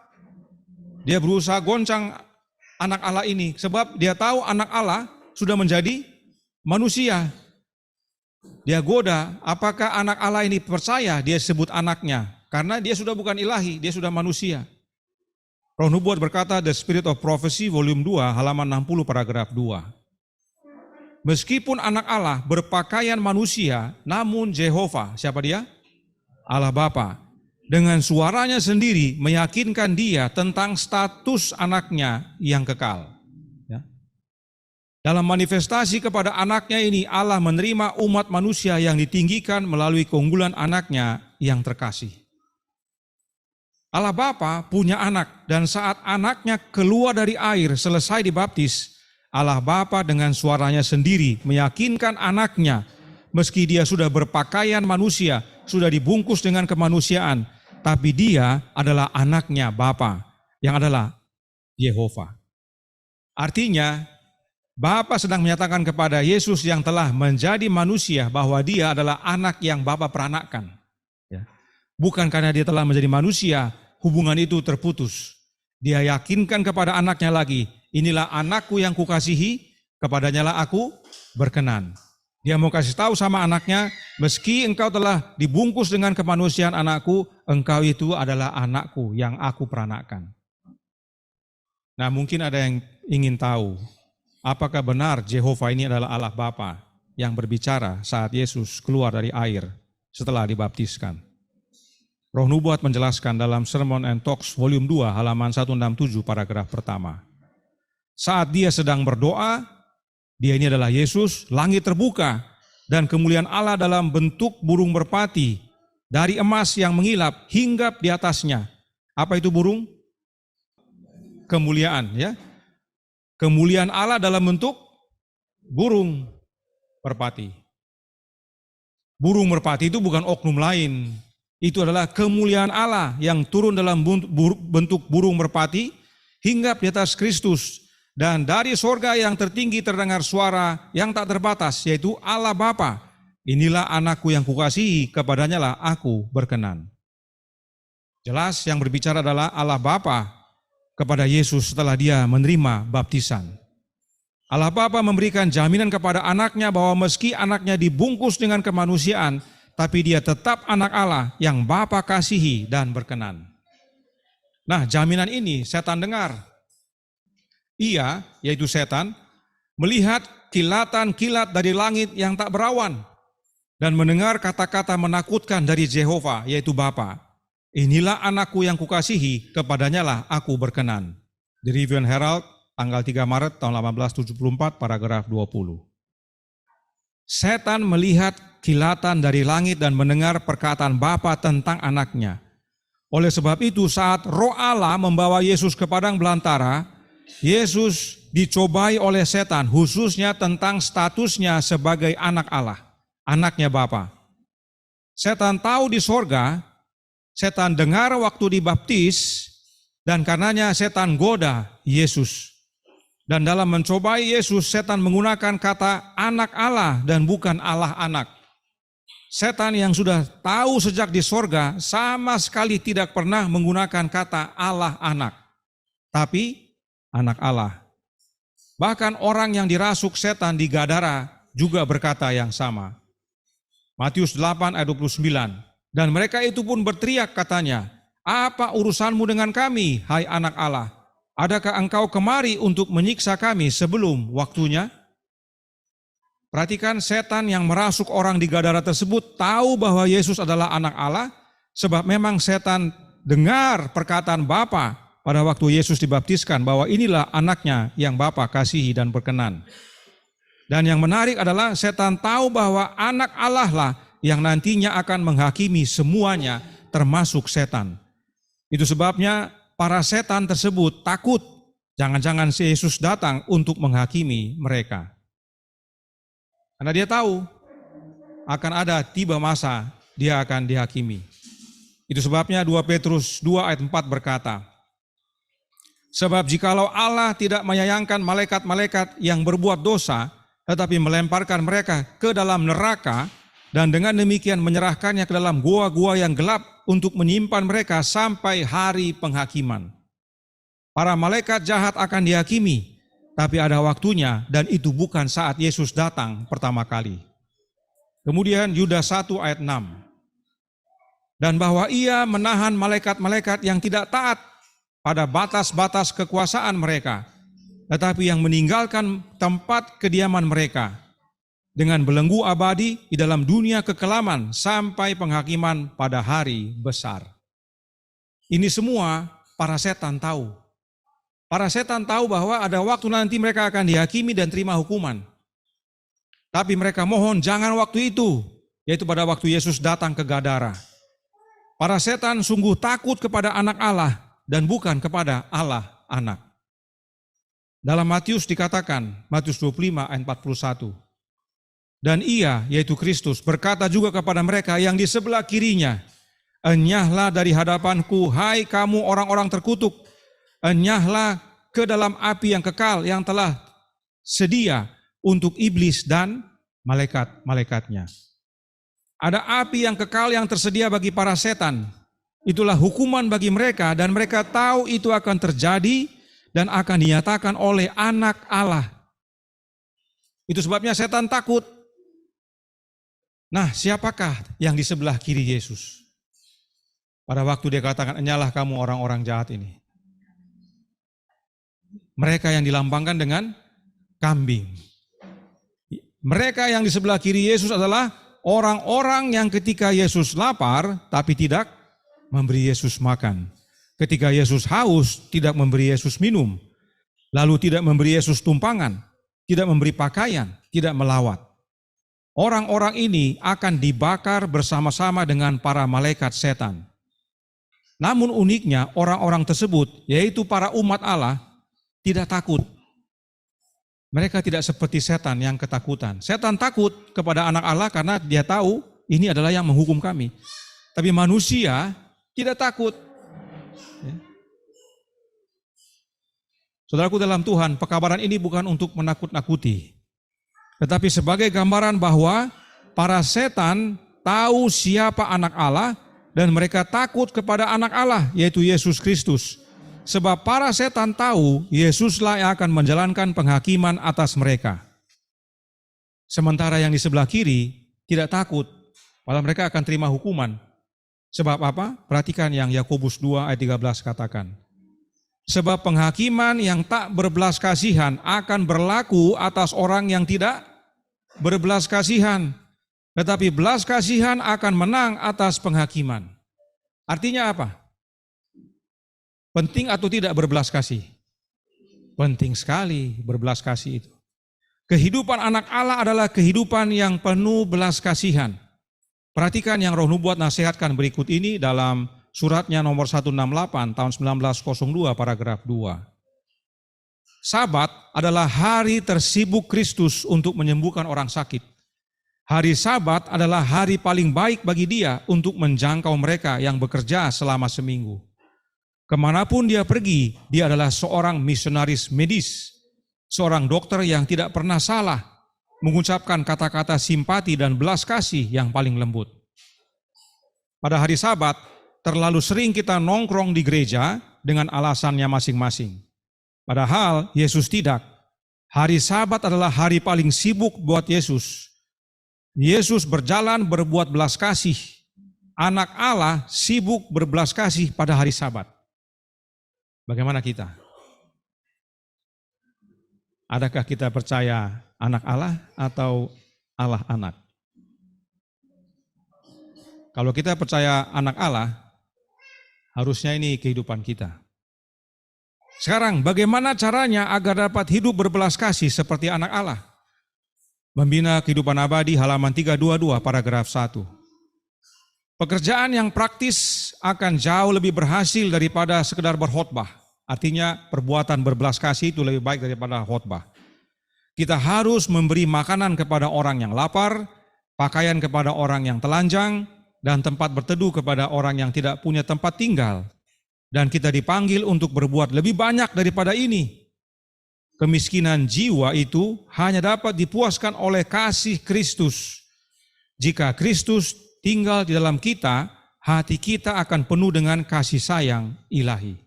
Dia berusaha goncang anak Allah ini, sebab dia tahu anak Allah sudah menjadi manusia. Dia goda, apakah anak Allah ini percaya dia sebut anaknya? Karena dia sudah bukan ilahi, dia sudah manusia. Roh Nubuat berkata, The Spirit of Prophecy, volume 2, halaman 60, paragraf 2. Meskipun anak Allah berpakaian manusia, namun Jehovah, siapa dia? Allah Bapa, dengan suaranya sendiri meyakinkan dia tentang status anaknya yang kekal. Ya. Dalam manifestasi kepada anaknya ini, Allah menerima umat manusia yang ditinggikan melalui keunggulan anaknya yang terkasih. Allah Bapa punya anak, dan saat anaknya keluar dari air selesai dibaptis, Allah Bapa dengan suaranya sendiri meyakinkan anaknya, meski dia sudah berpakaian manusia, sudah dibungkus dengan kemanusiaan, tapi dia adalah anaknya Bapa, yang adalah Yehova. Artinya, Bapa sedang menyatakan kepada Yesus yang telah menjadi manusia bahwa dia adalah anak yang Bapa peranakan. Ya. Bukan karena dia telah menjadi manusia, hubungan itu terputus. Dia yakinkan kepada anaknya lagi, inilah anakku yang kukasihi, kepadanya lah aku berkenan. Dia mau kasih tahu sama anaknya, meski engkau telah dibungkus dengan kemanusiaan anakku, engkau itu adalah anakku yang aku peranakan. Nah, mungkin ada yang ingin tahu, apakah benar Jehovah ini adalah Allah Bapa yang berbicara saat Yesus keluar dari air setelah dibaptiskan? Roh Nubuat menjelaskan dalam Sermon and Talks volume 2 halaman 167 paragraf pertama. Saat dia sedang berdoa, dia ini adalah Yesus, langit terbuka dan kemuliaan Allah dalam bentuk burung merpati dari emas yang mengilap hinggap di atasnya. Apa itu burung? Kemuliaan, ya. Kemuliaan Allah dalam bentuk burung merpati. Burung merpati itu bukan oknum lain. Itu adalah kemuliaan Allah yang turun dalam bentuk burung merpati hinggap di atas Kristus. Dan dari sorga yang tertinggi terdengar suara yang tak terbatas, yaitu Allah Bapa. Inilah anakku yang kukasihi, kepadanya lah aku berkenan. Jelas yang berbicara adalah Allah Bapa kepada Yesus setelah dia menerima baptisan. Allah Bapa memberikan jaminan kepada anaknya bahwa meski anaknya dibungkus dengan kemanusiaan, tapi dia tetap anak Allah yang Bapa kasihi dan berkenan. Nah, jaminan ini setan dengar. Ia, yaitu setan, melihat kilatan-kilat dari langit yang tak berawan dan mendengar kata-kata menakutkan dari Jehovah, yaitu Bapa. Inilah anakku yang kukasihi, kepadanya lah aku berkenan. The Review and Herald, tanggal 3 Maret tahun 1874, paragraf 20. Setan melihat kilatan dari langit dan mendengar perkataan Bapa tentang anaknya. Oleh sebab itu, saat Roh Allah membawa Yesus ke padang belantara, Yesus dicobai oleh setan, khususnya tentang statusnya sebagai anak Allah, anaknya Bapa. Setan tahu di sorga, setan dengar waktu dibaptis, dan karenanya setan goda Yesus. Dan dalam mencobai Yesus, setan menggunakan kata anak Allah dan bukan Allah anak. Setan yang sudah tahu sejak di sorga sama sekali tidak pernah menggunakan kata Allah anak, tapi anak Allah. Bahkan orang yang dirasuk setan di Gadara juga berkata yang sama. Matius 8 ayat 29. Dan mereka itu pun berteriak katanya, apa urusanmu dengan kami, hai anak Allah? Adakah engkau kemari untuk menyiksa kami sebelum waktunya? Perhatikan, setan yang merasuk orang di Gadara tersebut tahu bahwa Yesus adalah anak Allah, sebab memang setan dengar perkataan Bapa pada waktu Yesus dibaptiskan bahwa inilah anaknya yang Bapa kasihi dan berkenan. Dan yang menarik adalah setan tahu bahwa anak Allah lah yang nantinya akan menghakimi semuanya termasuk setan. Itu sebabnya para setan tersebut takut jangan-jangan Yesus datang untuk menghakimi mereka. Karena dia tahu akan ada tiba masa dia akan dihakimi. Itu sebabnya 2 Petrus 2 ayat 4 berkata, sebab jikalau Allah tidak menyayangkan malaikat-malaikat yang berbuat dosa, tetapi melemparkan mereka ke dalam neraka, dan dengan demikian menyerahkannya ke dalam gua-gua yang gelap untuk menyimpan mereka sampai hari penghakiman. Para malaikat jahat akan dihakimi, tapi ada waktunya dan itu bukan saat Yesus datang pertama kali. Kemudian Yudas 1 ayat 6. Dan bahwa ia menahan malaikat-malaikat yang tidak taat pada batas-batas kekuasaan mereka, tetapi yang meninggalkan tempat kediaman mereka dengan belenggu abadi di dalam dunia kekelaman sampai penghakiman pada hari besar. Ini semua para setan tahu. Para setan tahu bahwa ada waktu nanti mereka akan dihakimi dan terima hukuman. Tapi mereka mohon jangan waktu itu, yaitu pada waktu Yesus datang ke Gadara. Para setan sungguh takut kepada anak Allah dan bukan kepada Allah anak. Dalam Matius dikatakan, Matius 25 ayat 41. Dan ia, yaitu Kristus, berkata juga kepada mereka yang di sebelah kirinya, enyahlah dari hadapanku, hai kamu orang-orang terkutuk, enyahlah ke dalam api yang kekal yang telah sedia untuk iblis dan malaikat-malaikatnya. Ada api yang kekal yang tersedia bagi para setan. Itulah hukuman bagi mereka dan mereka tahu itu akan terjadi dan akan dinyatakan oleh anak Allah. Itu sebabnya setan takut. Nah, siapakah yang di sebelah kiri Yesus? Pada waktu dia katakan, enyahlah kamu orang-orang jahat ini. Mereka yang dilambangkan dengan kambing. Mereka yang di sebelah kiri Yesus adalah orang-orang yang ketika Yesus lapar tapi tidak memberi Yesus makan. Ketika Yesus haus tidak memberi Yesus minum. Lalu tidak memberi Yesus tumpangan, tidak memberi pakaian, tidak melawat. Orang-orang ini akan dibakar bersama-sama dengan para malaikat setan. Namun uniknya orang-orang tersebut, yaitu para umat Allah, tidak takut. Mereka tidak seperti setan yang ketakutan. Setan takut kepada anak Allah karena dia tahu ini adalah yang menghukum kami. Tapi manusia tidak takut. Ya. Saudaraku dalam Tuhan, pekabaran ini bukan untuk menakut-nakuti. Tetapi sebagai gambaran bahwa para setan tahu siapa anak Allah dan mereka takut kepada anak Allah, yaitu Yesus Kristus. Sebab para setan tahu Yesuslah yang akan menjalankan penghakiman atas mereka. Sementara yang di sebelah kiri tidak takut, malah mereka akan terima hukuman. Sebab apa? Perhatikan yang Yakobus 2 ayat 13 katakan. Sebab penghakiman yang tak berbelas kasihan akan berlaku atas orang yang tidak berbelas kasihan. Tetapi belas kasihan akan menang atas penghakiman. Artinya apa? Penting atau tidak berbelas kasih? Penting sekali berbelas kasih itu. Kehidupan anak Allah adalah kehidupan yang penuh belas kasihan. Perhatikan yang Roh Nubuat nasihatkan berikut ini dalam suratnya nomor 168 tahun 1902 paragraf 2. Sabat adalah hari tersibuk Kristus untuk menyembuhkan orang sakit. Hari Sabat adalah hari paling baik bagi dia untuk menjangkau mereka yang bekerja selama seminggu. Kemanapun dia pergi, dia adalah seorang misionaris medis, seorang dokter yang tidak pernah salah mengucapkan kata-kata simpati dan belas kasih yang paling lembut. Pada hari Sabat, terlalu sering kita nongkrong di gereja dengan alasannya masing-masing. Padahal Yesus tidak. Hari Sabat adalah hari paling sibuk buat Yesus. Yesus berjalan berbuat belas kasih. Anak Allah sibuk berbelas kasih pada hari Sabat. Bagaimana kita? Adakah kita percaya anak Allah atau Allah anak? Kalau kita percaya anak Allah, harusnya ini kehidupan kita. Sekarang bagaimana caranya agar dapat hidup berbelas kasih seperti anak Allah? Membina kehidupan abadi halaman 322 paragraf 1. Pekerjaan yang praktis akan jauh lebih berhasil daripada sekedar berkhotbah. Artinya perbuatan berbelas kasih itu lebih baik daripada khotbah. Kita harus memberi makanan kepada orang yang lapar, pakaian kepada orang yang telanjang, dan tempat berteduh kepada orang yang tidak punya tempat tinggal. Dan kita dipanggil untuk berbuat lebih banyak daripada ini. Kemiskinan jiwa itu hanya dapat dipuaskan oleh kasih Kristus. Jika Kristus tinggal di dalam kita, hati kita akan penuh dengan kasih sayang ilahi.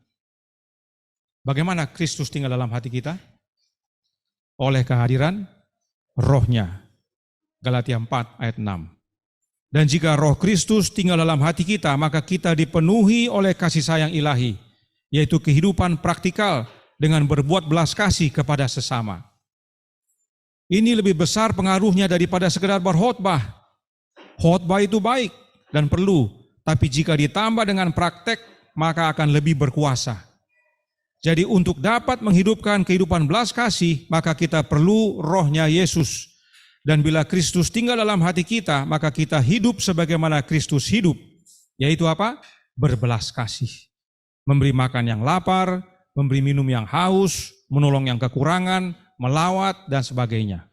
Bagaimana Kristus tinggal dalam hati kita? Oleh kehadiran Roh-Nya. Galatia 4 ayat 6. Dan jika Roh Kristus tinggal dalam hati kita, maka kita dipenuhi oleh kasih sayang ilahi, yaitu kehidupan praktikal dengan berbuat belas kasih kepada sesama. Ini lebih besar pengaruhnya daripada sekedar berkhotbah. Khotbah itu baik dan perlu, tapi jika ditambah dengan praktek, maka akan lebih berkuasa. Jadi untuk dapat menghidupkan kehidupan belas kasih, maka kita perlu Roh-Nya Yesus. Dan bila Kristus tinggal dalam hati kita, maka kita hidup sebagaimana Kristus hidup. Yaitu apa? Berbelas kasih. Memberi makan yang lapar, memberi minum yang haus, menolong yang kekurangan, melawat, dan sebagainya.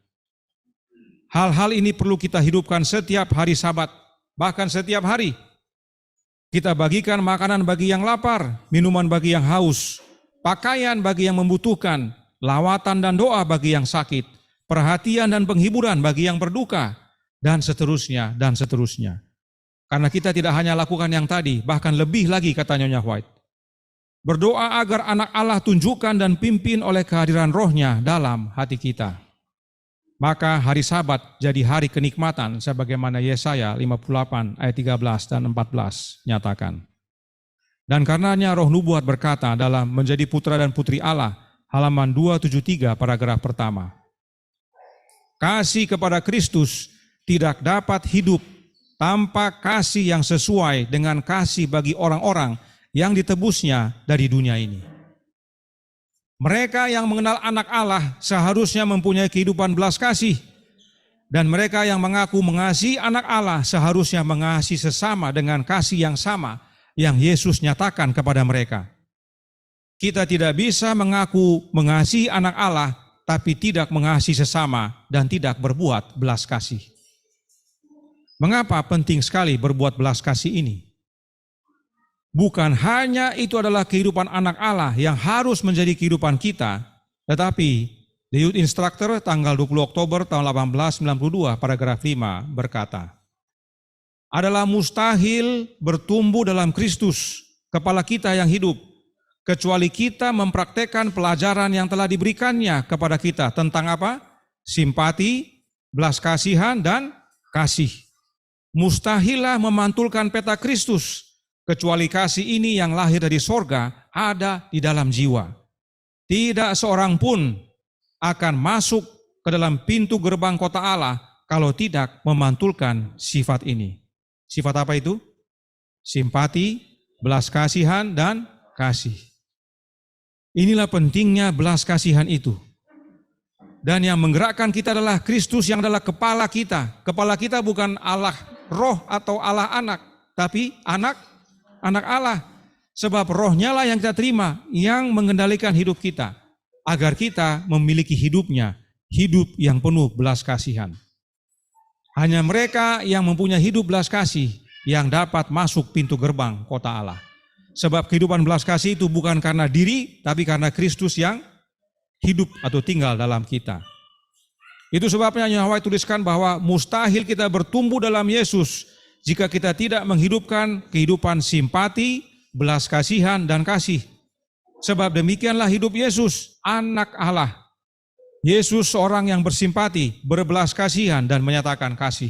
Hal-hal ini perlu kita hidupkan setiap hari Sabat, bahkan setiap hari. Kita bagikan makanan bagi yang lapar, minuman bagi yang haus, pakaian bagi yang membutuhkan, lawatan dan doa bagi yang sakit, perhatian dan penghiburan bagi yang berduka, dan seterusnya, dan seterusnya. Karena kita tidak hanya lakukan yang tadi, bahkan lebih lagi kata Nyonya White. Berdoa agar anak Allah tunjukkan dan pimpin oleh kehadiran Roh-Nya dalam hati kita. Maka hari Sabat jadi hari kenikmatan sebagaimana Yesaya 58 ayat 13 dan 14 nyatakan. Dan karenanya Roh Nubuat berkata dalam Menjadi Putra dan Putri Allah, halaman 273 paragraf pertama. Kasih kepada Kristus tidak dapat hidup tanpa kasih yang sesuai dengan kasih bagi orang-orang yang ditebusnya dari dunia ini. Mereka yang mengenal anak Allah seharusnya mempunyai kehidupan belas kasih. Dan mereka yang mengaku mengasihi anak Allah seharusnya mengasihi sesama dengan kasih yang sama yang Yesus nyatakan kepada mereka. Kita tidak bisa mengaku mengasihi anak Allah tapi tidak mengasihi sesama dan tidak berbuat belas kasih. Mengapa penting sekali berbuat belas kasih ini? Bukan hanya itu adalah kehidupan anak Allah yang harus menjadi kehidupan kita, tetapi The Youth Instructor tanggal 20 Oktober tahun 1892 paragraf 5 berkata, adalah mustahil bertumbuh dalam Kristus, kepala kita yang hidup, kecuali kita mempraktekkan pelajaran yang telah diberikannya kepada kita tentang apa? Simpati, belas kasihan, dan kasih. Mustahillah memantulkan peta Kristus, kecuali kasih ini yang lahir dari sorga ada di dalam jiwa. Tidak seorang pun akan masuk ke dalam pintu gerbang kota Allah kalau tidak memantulkan sifat ini. Sifat apa itu? Simpati, belas kasihan, dan kasih. Inilah pentingnya belas kasihan itu. Dan yang menggerakkan kita adalah Kristus yang adalah kepala kita. Kepala kita bukan Allah Roh atau Allah Anak, tapi anak Allah. Sebab Roh-Nya lah yang kita terima, yang mengendalikan hidup kita. Agar kita memiliki hidupnya, hidup yang penuh belas kasihan. Hanya mereka yang mempunyai hidup belas kasih yang dapat masuk pintu gerbang kota Allah. Sebab kehidupan belas kasih itu bukan karena diri, tapi karena Kristus yang hidup atau tinggal dalam kita. Itu sebabnya Nyonya White tuliskan bahwa mustahil kita bertumbuh dalam Yesus jika kita tidak menghidupkan kehidupan simpati, belas kasihan, dan kasih. Sebab demikianlah hidup Yesus, anak Allah. Yesus seorang yang bersimpati, berbelas kasihan, dan menyatakan kasih.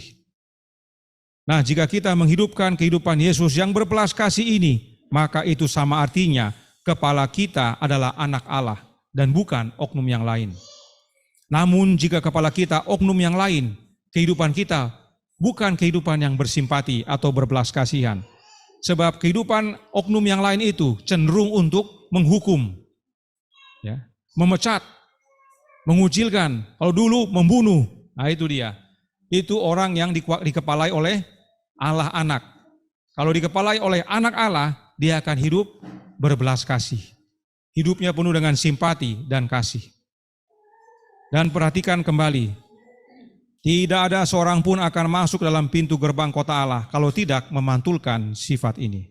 Nah, jika kita menghidupkan kehidupan Yesus yang berbelas kasih ini, maka itu sama artinya kepala kita adalah anak Allah dan bukan oknum yang lain. Namun jika kepala kita oknum yang lain, kehidupan kita bukan kehidupan yang bersimpati atau berbelas kasihan. Sebab kehidupan oknum yang lain itu cenderung untuk menghukum. ya, memecat, mengucilkan. Kalau dulu membunuh, nah itu dia. Itu orang yang dikepalai oleh Allah anak. Kalau dikepalai oleh anak Allah, dia akan hidup berbelas kasih. Hidupnya penuh dengan simpati dan kasih. Dan perhatikan kembali, tidak ada seorang pun akan masuk dalam pintu gerbang kota Allah kalau tidak memantulkan sifat ini.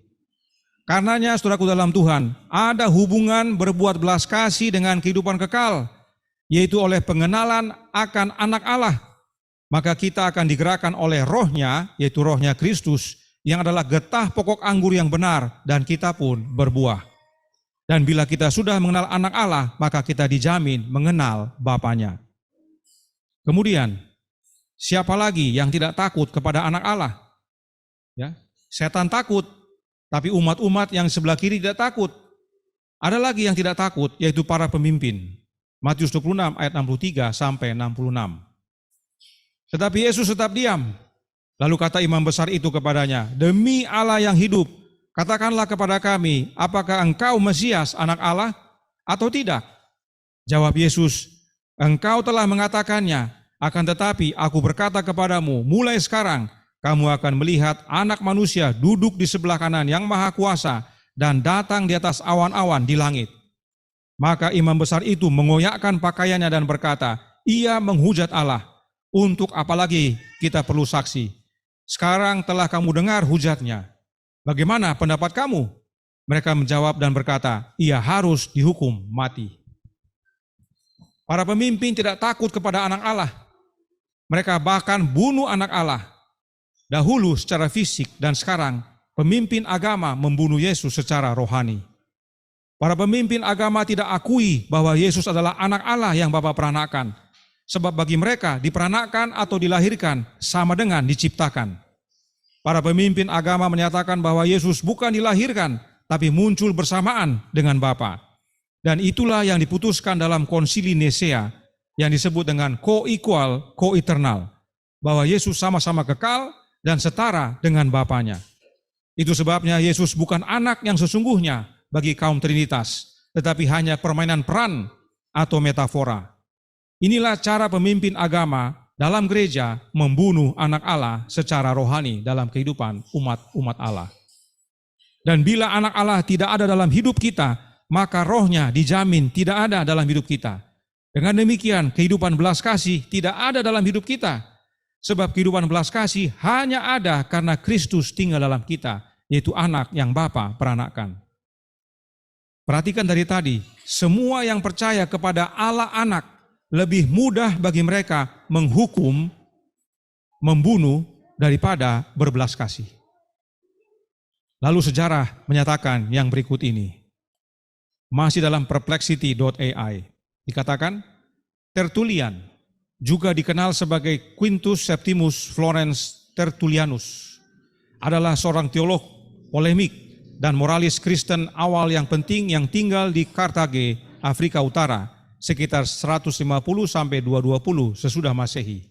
Karenanya, saudaraku dalam Tuhan, ada hubungan berbuat belas kasih dengan kehidupan kekal, yaitu oleh pengenalan akan anak Allah. Maka kita akan digerakkan oleh rohnya, yaitu rohnya Kristus, yang adalah getah pokok anggur yang benar, dan kita pun berbuah. Dan bila kita sudah mengenal anak Allah, maka kita dijamin mengenal Bapanya. Kemudian, siapa lagi yang tidak takut kepada anak Allah? Ya, setan takut, tapi umat-umat yang sebelah kiri tidak takut. Ada lagi yang tidak takut, yaitu para pemimpin. Matius 26 ayat 63 sampai 66. Tetapi Yesus tetap diam. Lalu kata imam besar itu kepadanya, "Demi Allah yang hidup, katakanlah kepada kami, apakah engkau Mesias, anak Allah, atau tidak?" Jawab Yesus, "Engkau telah mengatakannya, akan tetapi aku berkata kepadamu, mulai sekarang kamu akan melihat anak manusia duduk di sebelah kanan yang maha kuasa dan datang di atas awan-awan di langit." Maka imam besar itu mengoyakkan pakaiannya dan berkata, "Ia menghujat Allah. Untuk apa lagi kita perlu saksi? Sekarang telah kamu dengar hujatnya. Bagaimana pendapat kamu?" Mereka menjawab dan berkata, "Ia harus dihukum mati." Para pemimpin tidak takut kepada anak Allah. Mereka bahkan bunuh anak Allah. Dahulu secara fisik dan sekarang pemimpin agama membunuh Yesus secara rohani. Para pemimpin agama tidak akui bahwa Yesus adalah anak Allah yang Bapa peranakan. Sebab bagi mereka diperanakan atau dilahirkan sama dengan diciptakan. Para pemimpin agama menyatakan bahwa Yesus bukan dilahirkan, tapi muncul bersamaan dengan Bapa. Dan itulah yang diputuskan dalam konsili Nisea yang disebut dengan co-equal, co-eternal. Bahwa Yesus sama-sama kekal dan setara dengan Bapanya. Itu sebabnya Yesus bukan anak yang sesungguhnya bagi kaum Trinitas, tetapi hanya permainan peran atau metafora. Inilah cara pemimpin agama dalam gereja membunuh anak Allah secara rohani dalam kehidupan umat Allah. Dan bila anak Allah tidak ada dalam hidup kita, maka rohnya dijamin tidak ada dalam hidup kita. Dengan demikian, kehidupan belas kasih tidak ada dalam hidup kita. Sebab kehidupan belas kasih hanya ada karena Kristus tinggal dalam kita, yaitu anak yang Bapa peranakan. Perhatikan dari tadi, semua yang percaya kepada Allah anak, lebih mudah bagi mereka menghukum, membunuh, daripada berbelas kasih. Lalu sejarah menyatakan yang berikut ini. Masih dalam perplexity.ai. Dikatakan, Tertullian, juga dikenal sebagai Quintus Septimus Florence Tertullianus, adalah seorang teolog, polemik, dan moralis Kristen awal yang penting yang tinggal di Kartage, Afrika Utara, sekitar 150 sampai 220 sesudah Masehi.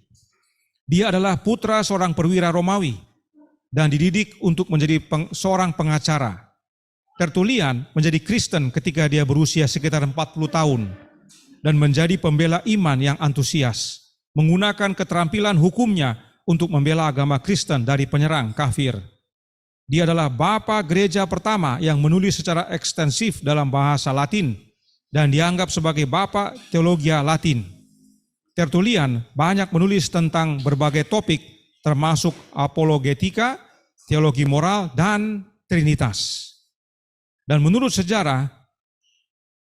Dia adalah putra seorang perwira Romawi dan dididik untuk menjadi seorang pengacara. Tertullian menjadi Kristen ketika dia berusia sekitar 40 tahun dan menjadi pembela iman yang antusias, menggunakan keterampilan hukumnya untuk membela agama Kristen dari penyerang kafir. Dia adalah bapa gereja pertama yang menulis secara ekstensif dalam bahasa Latin dan dianggap sebagai bapa teologia Latin. Tertullian banyak menulis tentang berbagai topik termasuk apologetika, teologi moral, dan trinitas. Dan menurut sejarah,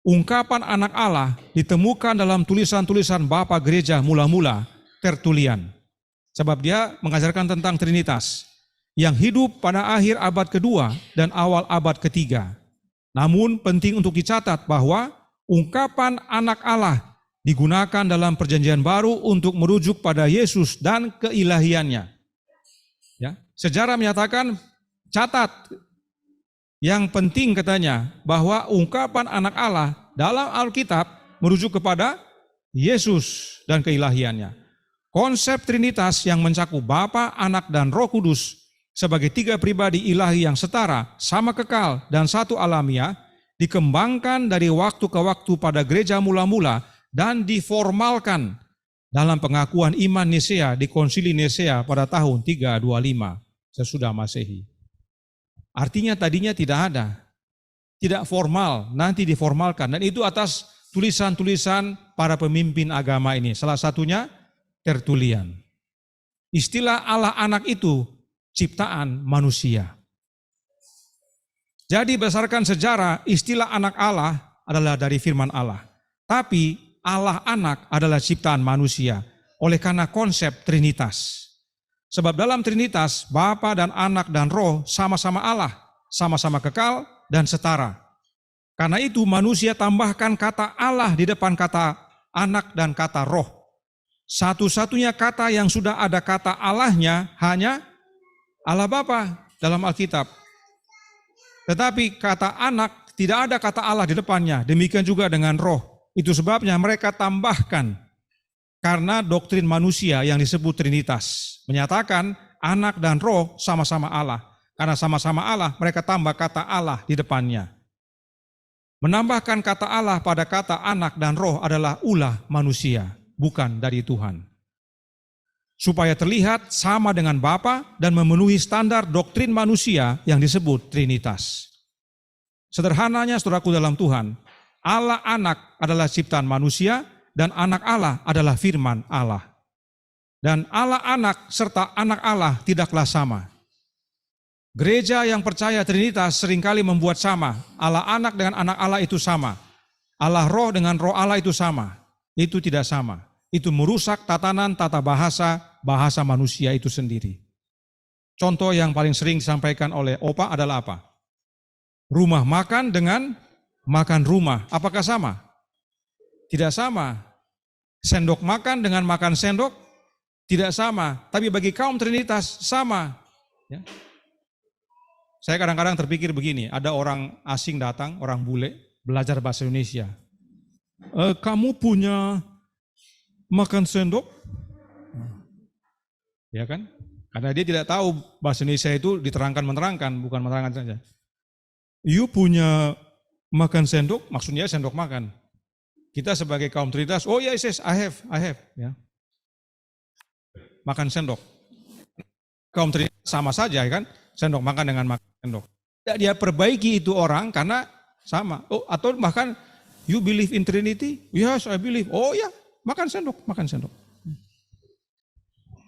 ungkapan anak Allah ditemukan dalam tulisan-tulisan bapa gereja mula-mula Tertullian. Sebab dia mengajarkan tentang trinitas yang hidup pada akhir abad kedua dan awal abad ketiga. Namun penting untuk dicatat bahwa ungkapan anak Allah digunakan dalam perjanjian baru untuk merujuk pada Yesus dan keilahiannya. Ya, sejarah menyatakan, catat, yang penting katanya bahwa ungkapan anak Allah dalam Alkitab merujuk kepada Yesus dan keilahiannya. Konsep Trinitas yang mencakup Bapa, Anak, dan Roh Kudus sebagai tiga pribadi ilahi yang setara, sama kekal, dan satu alamiah, dikembangkan dari waktu ke waktu pada gereja mula-mula dan diformalkan dalam pengakuan iman Nisea di Konsili Nisea pada tahun 325 sesudah Masehi. Artinya tadinya tidak ada, tidak formal, nanti diformalkan, dan itu atas tulisan-tulisan para pemimpin agama ini. Salah satunya Tertullian. Istilah Allah anak itu ciptaan manusia. Jadi berdasarkan sejarah, istilah anak Allah adalah dari firman Allah. Tapi Allah anak adalah ciptaan manusia oleh karena konsep Trinitas. Sebab dalam Trinitas, Bapa dan Anak dan Roh sama-sama Allah, sama-sama kekal dan setara. Karena itu manusia tambahkan kata Allah di depan kata anak dan kata roh. Satu-satunya kata yang sudah ada kata Allahnya hanya Allah Bapa dalam Alkitab. Tetapi kata anak tidak ada kata Allah di depannya, demikian juga dengan roh. Itu sebabnya mereka tambahkan karena doktrin manusia yang disebut Trinitas. Menyatakan anak dan roh sama-sama Allah. Karena sama-sama Allah, mereka tambah kata Allah di depannya. Menambahkan kata Allah pada kata anak dan roh adalah ulah manusia, bukan dari Tuhan. Supaya terlihat sama dengan Bapa dan memenuhi standar doktrin manusia yang disebut Trinitas. Sederhananya saudaraku dalam Tuhan, Allah anak adalah ciptaan manusia dan anak Allah adalah firman Allah. Dan Allah anak serta anak Allah tidaklah sama. Gereja yang percaya Trinitas seringkali membuat sama. Allah anak dengan anak Allah itu sama. Allah roh dengan roh Allah itu sama. Itu tidak sama. Itu merusak tatanan tata bahasa manusia itu sendiri. Contoh yang paling sering disampaikan oleh Opa adalah apa? Rumah makan dengan makan rumah, apakah sama? Tidak sama. Sendok makan dengan makan sendok, tidak sama. Tapi bagi kaum Trinitas, sama. Ya. Saya kadang-kadang terpikir begini, ada orang asing datang, orang bule, belajar bahasa Indonesia. Kamu punya makan sendok? Ya kan? Karena dia tidak tahu bahasa Indonesia itu diterangkan-menerangkan, bukan menerangkan saja. You punya makan sendok, maksudnya sendok makan. Kita sebagai kaum Trinitas, oh yes, I have. Ya. Makan sendok. Kaum Trinitas sama saja kan, sendok makan dengan makan sendok. Tidak dia perbaiki itu orang karena sama. Oh, atau bahkan, you believe in Trinity? Yes, I believe. Oh ya, makan sendok.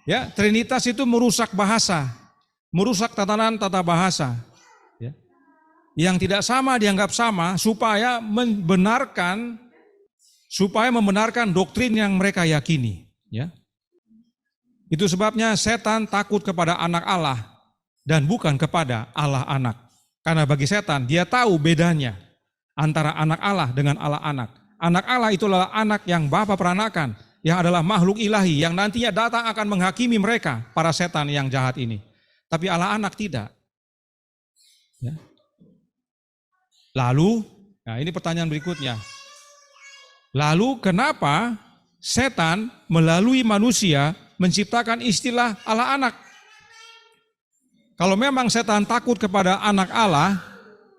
Ya, Trinitas itu merusak bahasa, merusak tatanan tata bahasa. Yang tidak sama dianggap sama supaya membenarkan doktrin yang mereka yakini. Ya. Itu sebabnya setan takut kepada anak Allah dan bukan kepada Allah anak. Karena bagi setan dia tahu bedanya antara anak Allah dengan Allah anak. Anak Allah itulah anak yang Bapa peranakan, yang adalah makhluk ilahi yang nantinya datang akan menghakimi mereka, para setan yang jahat ini. Tapi Allah anak tidak. Ya. Lalu, nah ini pertanyaan berikutnya. Lalu kenapa setan melalui manusia menciptakan istilah Allah anak? Kalau memang setan takut kepada anak Allah,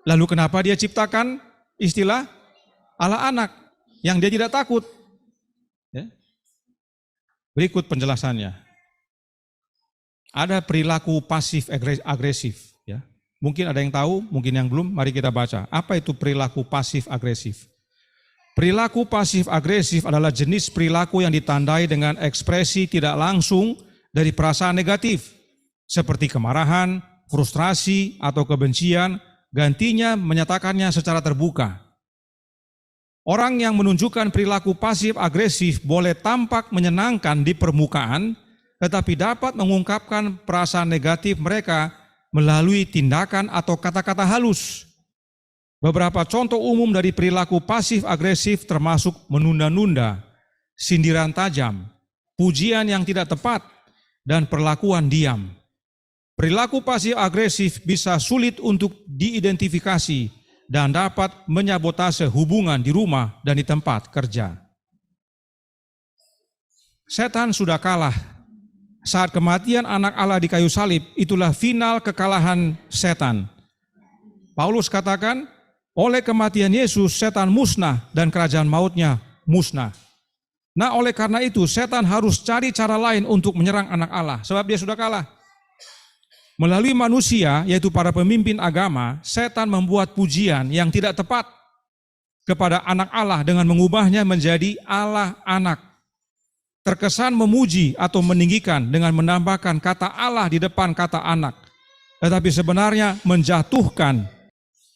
lalu kenapa dia ciptakan istilah Allah anak yang dia tidak takut? Ya. Berikut penjelasannya. Ada perilaku pasif agresif. Ya. Mungkin ada yang tahu, mungkin yang belum, mari kita baca. Apa itu perilaku pasif agresif? Perilaku pasif agresif adalah jenis perilaku yang ditandai dengan ekspresi tidak langsung dari perasaan negatif, seperti kemarahan, frustrasi, atau kebencian, gantinya menyatakannya secara terbuka. Orang yang menunjukkan perilaku pasif agresif boleh tampak menyenangkan di permukaan, tetapi dapat mengungkapkan perasaan negatif mereka melalui tindakan atau kata-kata halus. Beberapa contoh umum dari perilaku pasif agresif termasuk menunda-nunda, sindiran tajam, pujian yang tidak tepat, dan perlakuan diam. Perilaku pasif agresif bisa sulit untuk diidentifikasi dan dapat menyabotase hubungan di rumah dan di tempat kerja. Setan sudah kalah. Saat kematian anak Allah di kayu salib, itulah final kekalahan setan. Paulus katakan, Oleh kematian Yesus, setan musnah dan kerajaan mautnya musnah. Nah, oleh karena itu setan harus cari cara lain untuk menyerang anak Allah, sebab dia sudah kalah. Melalui manusia, yaitu para pemimpin agama, setan membuat pujian yang tidak tepat kepada anak Allah dengan mengubahnya menjadi Allah anak. Terkesan memuji atau meninggikan dengan menambahkan kata Allah di depan kata anak. Tetapi sebenarnya menjatuhkan.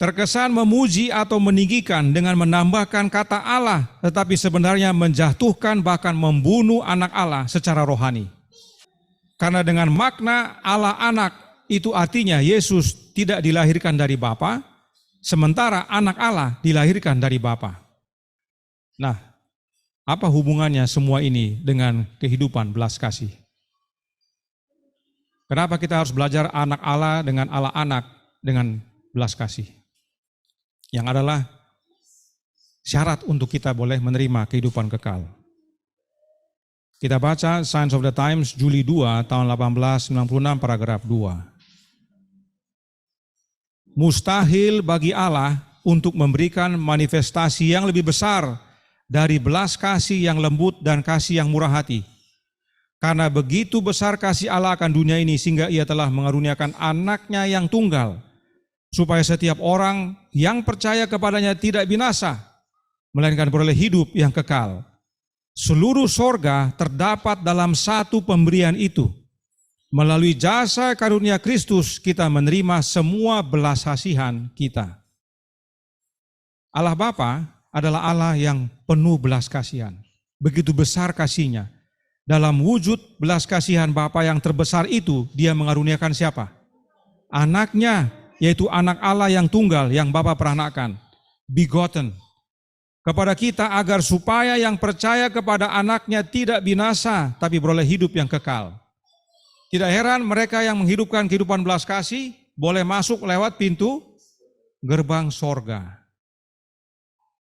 Terkesan memuji atau meninggikan dengan menambahkan kata Allah, tetapi sebenarnya menjatuhkan bahkan membunuh anak Allah secara rohani. Karena dengan makna Allah anak, itu artinya Yesus tidak dilahirkan dari Bapa, sementara anak Allah dilahirkan dari Bapa. Nah, apa hubungannya semua ini dengan kehidupan belas kasih? Kenapa kita harus belajar anak Allah dengan Allah anak dengan belas kasih? Yang adalah syarat untuk kita boleh menerima kehidupan kekal. Kita baca Signs of the Times Juli 2 tahun 1896 paragraf 2. Mustahil bagi Allah untuk memberikan manifestasi yang lebih besar dari belas kasih yang lembut dan kasih yang murah hati. Karena begitu besar kasih Allah akan dunia ini sehingga ia telah mengaruniakan anaknya yang tunggal, supaya setiap orang yang percaya kepadanya tidak binasa, melainkan beroleh hidup yang kekal. Seluruh sorga terdapat dalam satu pemberian itu. Melalui jasa karunia Kristus kita menerima semua belas kasihan kita. Allah Bapa adalah Allah yang penuh belas kasihan. Begitu besar kasihnya. Dalam wujud belas kasihan Bapa yang terbesar itu, dia mengaruniakan siapa? Anaknya, yaitu anak Allah yang tunggal yang Bapa peranakan, begotten, kepada kita agar supaya yang percaya kepada anaknya tidak binasa, tapi beroleh hidup yang kekal. Tidak heran mereka yang menghidupkan kehidupan belas kasih boleh masuk lewat pintu gerbang sorga.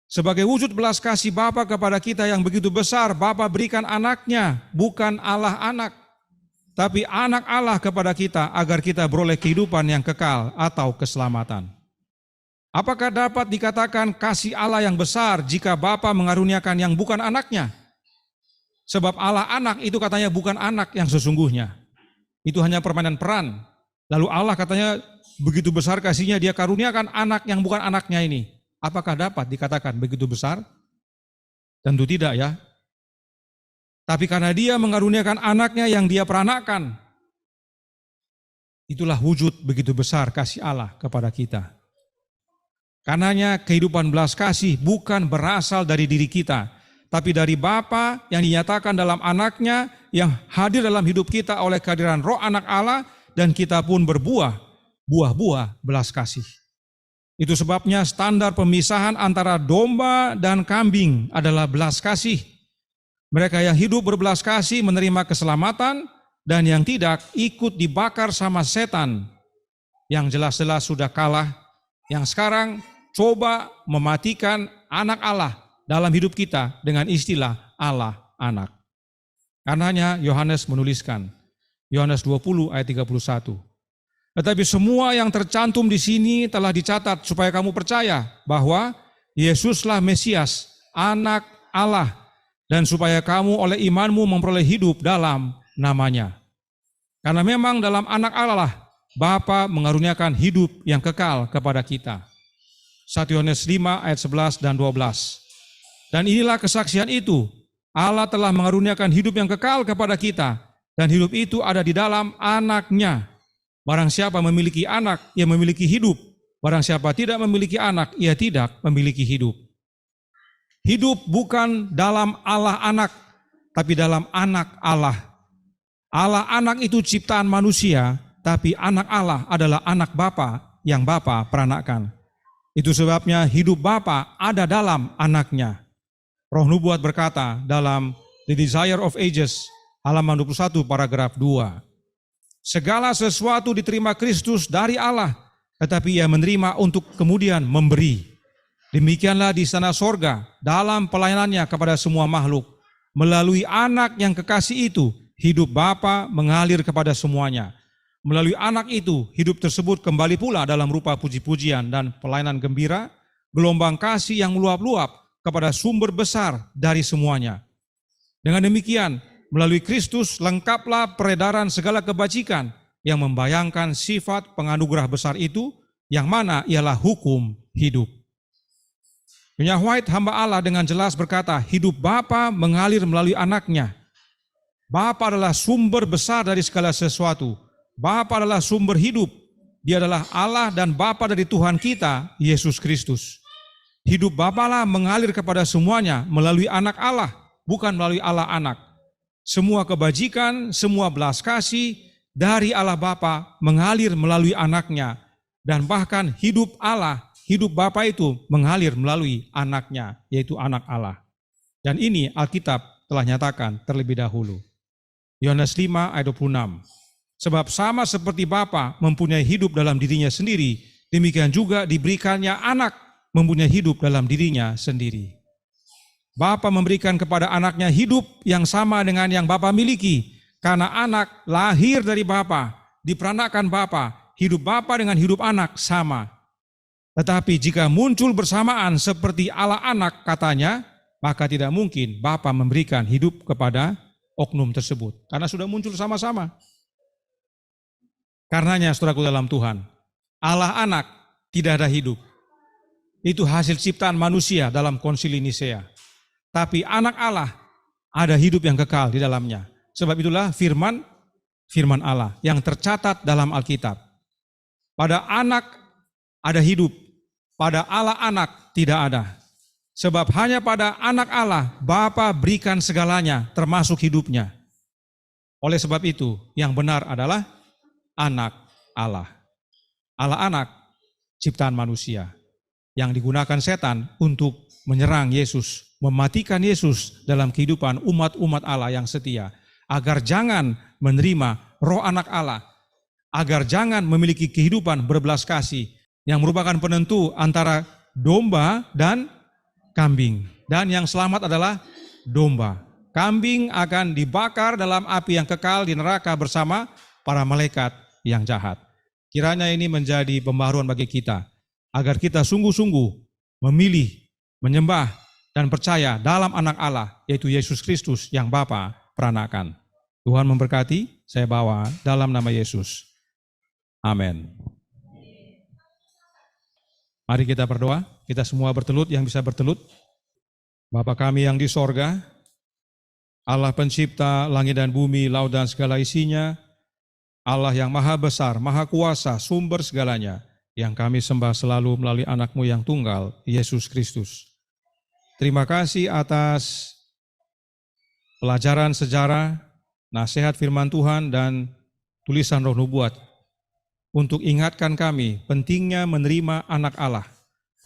Sebagai wujud belas kasih Bapa kepada kita yang begitu besar, Bapa berikan anaknya, bukan Allah anak, tapi anak Allah kepada kita agar kita beroleh kehidupan yang kekal atau keselamatan. Apakah dapat dikatakan kasih Allah yang besar jika Bapa mengaruniakan yang bukan anaknya? Sebab Allah anak itu katanya bukan anak yang sesungguhnya. Itu hanya permainan peran. Lalu Allah katanya begitu besar kasihnya dia karuniakan anak yang bukan anaknya ini. Apakah dapat dikatakan begitu besar? Tentu tidak ya. Tapi karena dia mengaruniakan anaknya yang dia peranakan, itulah wujud begitu besar kasih Allah kepada kita. Karenanya kehidupan belas kasih bukan berasal dari diri kita, tapi dari Bapa yang dinyatakan dalam anaknya yang hadir dalam hidup kita oleh kehadiran Roh Anak Allah, dan kita pun berbuah, buah-buah belas kasih. Itu sebabnya standar pemisahan antara domba dan kambing adalah belas kasih. Mereka yang hidup berbelas kasih menerima keselamatan, dan yang tidak ikut dibakar sama setan yang jelas-jelas sudah kalah, yang sekarang coba mematikan anak Allah dalam hidup kita dengan istilah Allah anak. Karenanya Yohanes menuliskan, Yohanes 20 ayat 31. Tetapi semua yang tercantum di sini telah dicatat supaya kamu percaya bahwa Yesuslah Mesias, anak Allah, dan supaya kamu oleh imanmu memperoleh hidup dalam namanya. Karena memang dalam anak Allah lah Bapa mengaruniakan hidup yang kekal kepada kita. 1 Yohanes 5 ayat 11 dan 12. Dan inilah kesaksian itu, Allah telah mengaruniakan hidup yang kekal kepada kita, dan hidup itu ada di dalam anaknya. Barang siapa memiliki anak, ia memiliki hidup. Barang siapa tidak memiliki anak, ia tidak memiliki hidup. Hidup bukan dalam Allah anak, tapi dalam anak Allah. Allah anak itu ciptaan manusia, tapi anak Allah adalah anak Bapa yang Bapa peranakan. Itu sebabnya hidup Bapa ada dalam anaknya. Roh Nubuat berkata dalam The Desire of Ages, halaman 21 paragraf 2. Segala sesuatu diterima Kristus dari Allah, tetapi ia menerima untuk kemudian memberi. Demikianlah di sana sorga dalam pelayanannya kepada semua makhluk. Melalui anak yang kekasih itu, hidup Bapa mengalir kepada semuanya. Melalui anak itu, hidup tersebut kembali pula dalam rupa puji-pujian dan pelayanan gembira gelombang kasih yang meluap-luap kepada sumber besar dari semuanya. Dengan demikian, melalui Kristus lengkaplah peredaran segala kebajikan yang membayangkan sifat penganugerah besar itu, yang mana ialah hukum hidup. Nyonya White, hamba Allah, dengan jelas berkata, hidup Bapa mengalir melalui anaknya. Bapa adalah sumber besar dari segala sesuatu. Bapa adalah sumber hidup. Dia adalah Allah dan Bapa dari Tuhan kita, Yesus Kristus. Hidup Bapa lah mengalir kepada semuanya melalui anak Allah, bukan melalui Allah anak. Semua kebajikan, semua belas kasih dari Allah Bapa mengalir melalui anaknya. Dan bahkan hidup Allah, hidup Bapa itu mengalir melalui anaknya, yaitu anak Allah. Dan ini Alkitab telah nyatakan terlebih dahulu. Yohanes 5 ayat 26. Sebab sama seperti Bapa mempunyai hidup dalam dirinya sendiri, demikian juga diberikannya anak mempunyai hidup dalam dirinya sendiri. Bapa memberikan kepada anaknya hidup yang sama dengan yang Bapa miliki, karena anak lahir dari Bapa, diperanakan Bapa, hidup Bapa dengan hidup anak sama. Tetapi jika muncul bersamaan seperti Allah anak katanya, maka tidak mungkin Bapa memberikan hidup kepada oknum tersebut, karena sudah muncul sama-sama. Karenanya saudaraku dalam Tuhan, Allah anak tidak ada hidup. Itu hasil ciptaan manusia dalam konsili Nisea. Tapi anak Allah ada hidup yang kekal di dalamnya. Sebab itulah firman Allah yang tercatat dalam Alkitab. Pada anak ada hidup, pada Allah anak tidak ada. Sebab hanya pada anak Allah Bapa berikan segalanya termasuk hidupnya. Oleh sebab itu yang benar adalah anak Allah. Allah anak ciptaan manusia yang digunakan setan untuk menyerang Yesus, mematikan Yesus dalam kehidupan umat-umat Allah yang setia, agar jangan menerima roh anak Allah, agar jangan memiliki kehidupan berbelas kasih yang merupakan penentu antara domba dan kambing. Dan yang selamat adalah domba. Kambing akan dibakar dalam api yang kekal di neraka bersama para malaikat yang jahat. Kiranya ini menjadi pembaharuan bagi kita, agar kita sungguh-sungguh memilih, menyembah, dan percaya dalam anak Allah, yaitu Yesus Kristus yang Bapa peranakan. Tuhan memberkati, saya bawa dalam nama Yesus. Amin. Mari kita berdoa, kita semua bertelut yang bisa bertelut. Bapa kami yang di sorga, Allah pencipta langit dan bumi, laut dan segala isinya, Allah yang maha besar, maha kuasa, sumber segalanya, yang kami sembah selalu melalui anak-Mu yang tunggal, Yesus Kristus. Terima kasih atas pelajaran sejarah, nasihat firman Tuhan, dan tulisan roh nubuat untuk ingatkan kami pentingnya menerima anak Allah,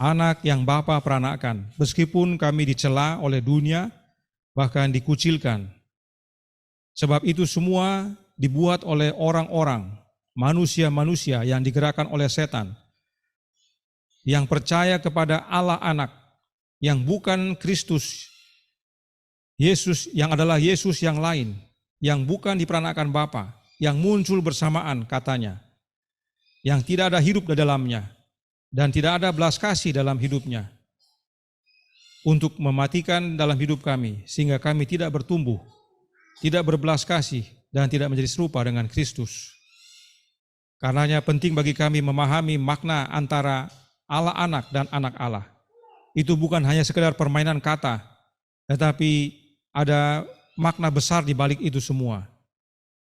anak yang Bapa peranakan, meskipun kami dicela oleh dunia, bahkan dikucilkan. Sebab itu semua dibuat oleh orang-orang, manusia-manusia yang digerakkan oleh setan, yang percaya kepada Allah anak, yang bukan Kristus, Yesus yang adalah Yesus yang lain, yang bukan diperanakan Bapa, yang muncul bersamaan katanya, yang tidak ada hidup di dalamnya, dan tidak ada belas kasih dalam hidupnya, untuk mematikan dalam hidup kami, sehingga kami tidak bertumbuh, tidak berbelas kasih, dan tidak menjadi serupa dengan Kristus. Karenanya penting bagi kami memahami makna antara Allah anak dan anak Allah. Itu bukan hanya sekedar permainan kata, tetapi ada makna besar di balik itu semua.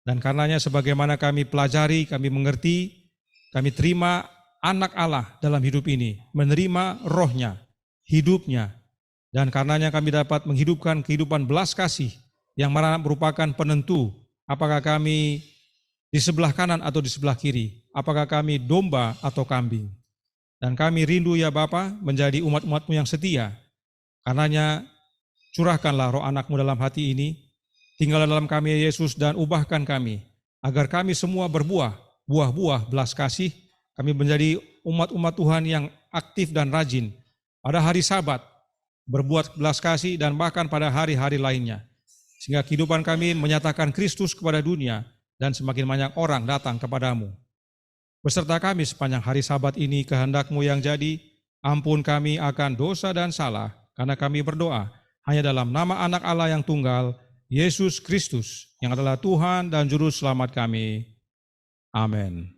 Dan karenanya sebagaimana kami pelajari, kami mengerti, kami terima anak Allah dalam hidup ini, menerima rohnya, hidupnya, dan karenanya kami dapat menghidupkan kehidupan belas kasih yang merupakan penentu apakah kami di sebelah kanan atau di sebelah kiri, apakah kami domba atau kambing. Dan kami rindu ya Bapa menjadi umat-umat-Mu yang setia. Karenanya curahkanlah roh anak-Mu dalam hati ini, tinggallah dalam kami ya Yesus, dan ubahkan kami, agar kami semua berbuah, buah-buah belas kasih, kami menjadi umat-umat Tuhan yang aktif dan rajin pada hari Sabat, berbuat belas kasih, dan bahkan pada hari-hari lainnya. Sehingga kehidupan kami menyatakan Kristus kepada dunia, dan semakin banyak orang datang kepadamu. Beserta kami sepanjang hari Sabat ini, kehendak-Mu yang jadi, Ampun kami akan dosa dan salah, karena kami berdoa hanya dalam nama Anak Allah yang tunggal, Yesus Kristus, yang adalah Tuhan dan Juru Selamat kami. Amin.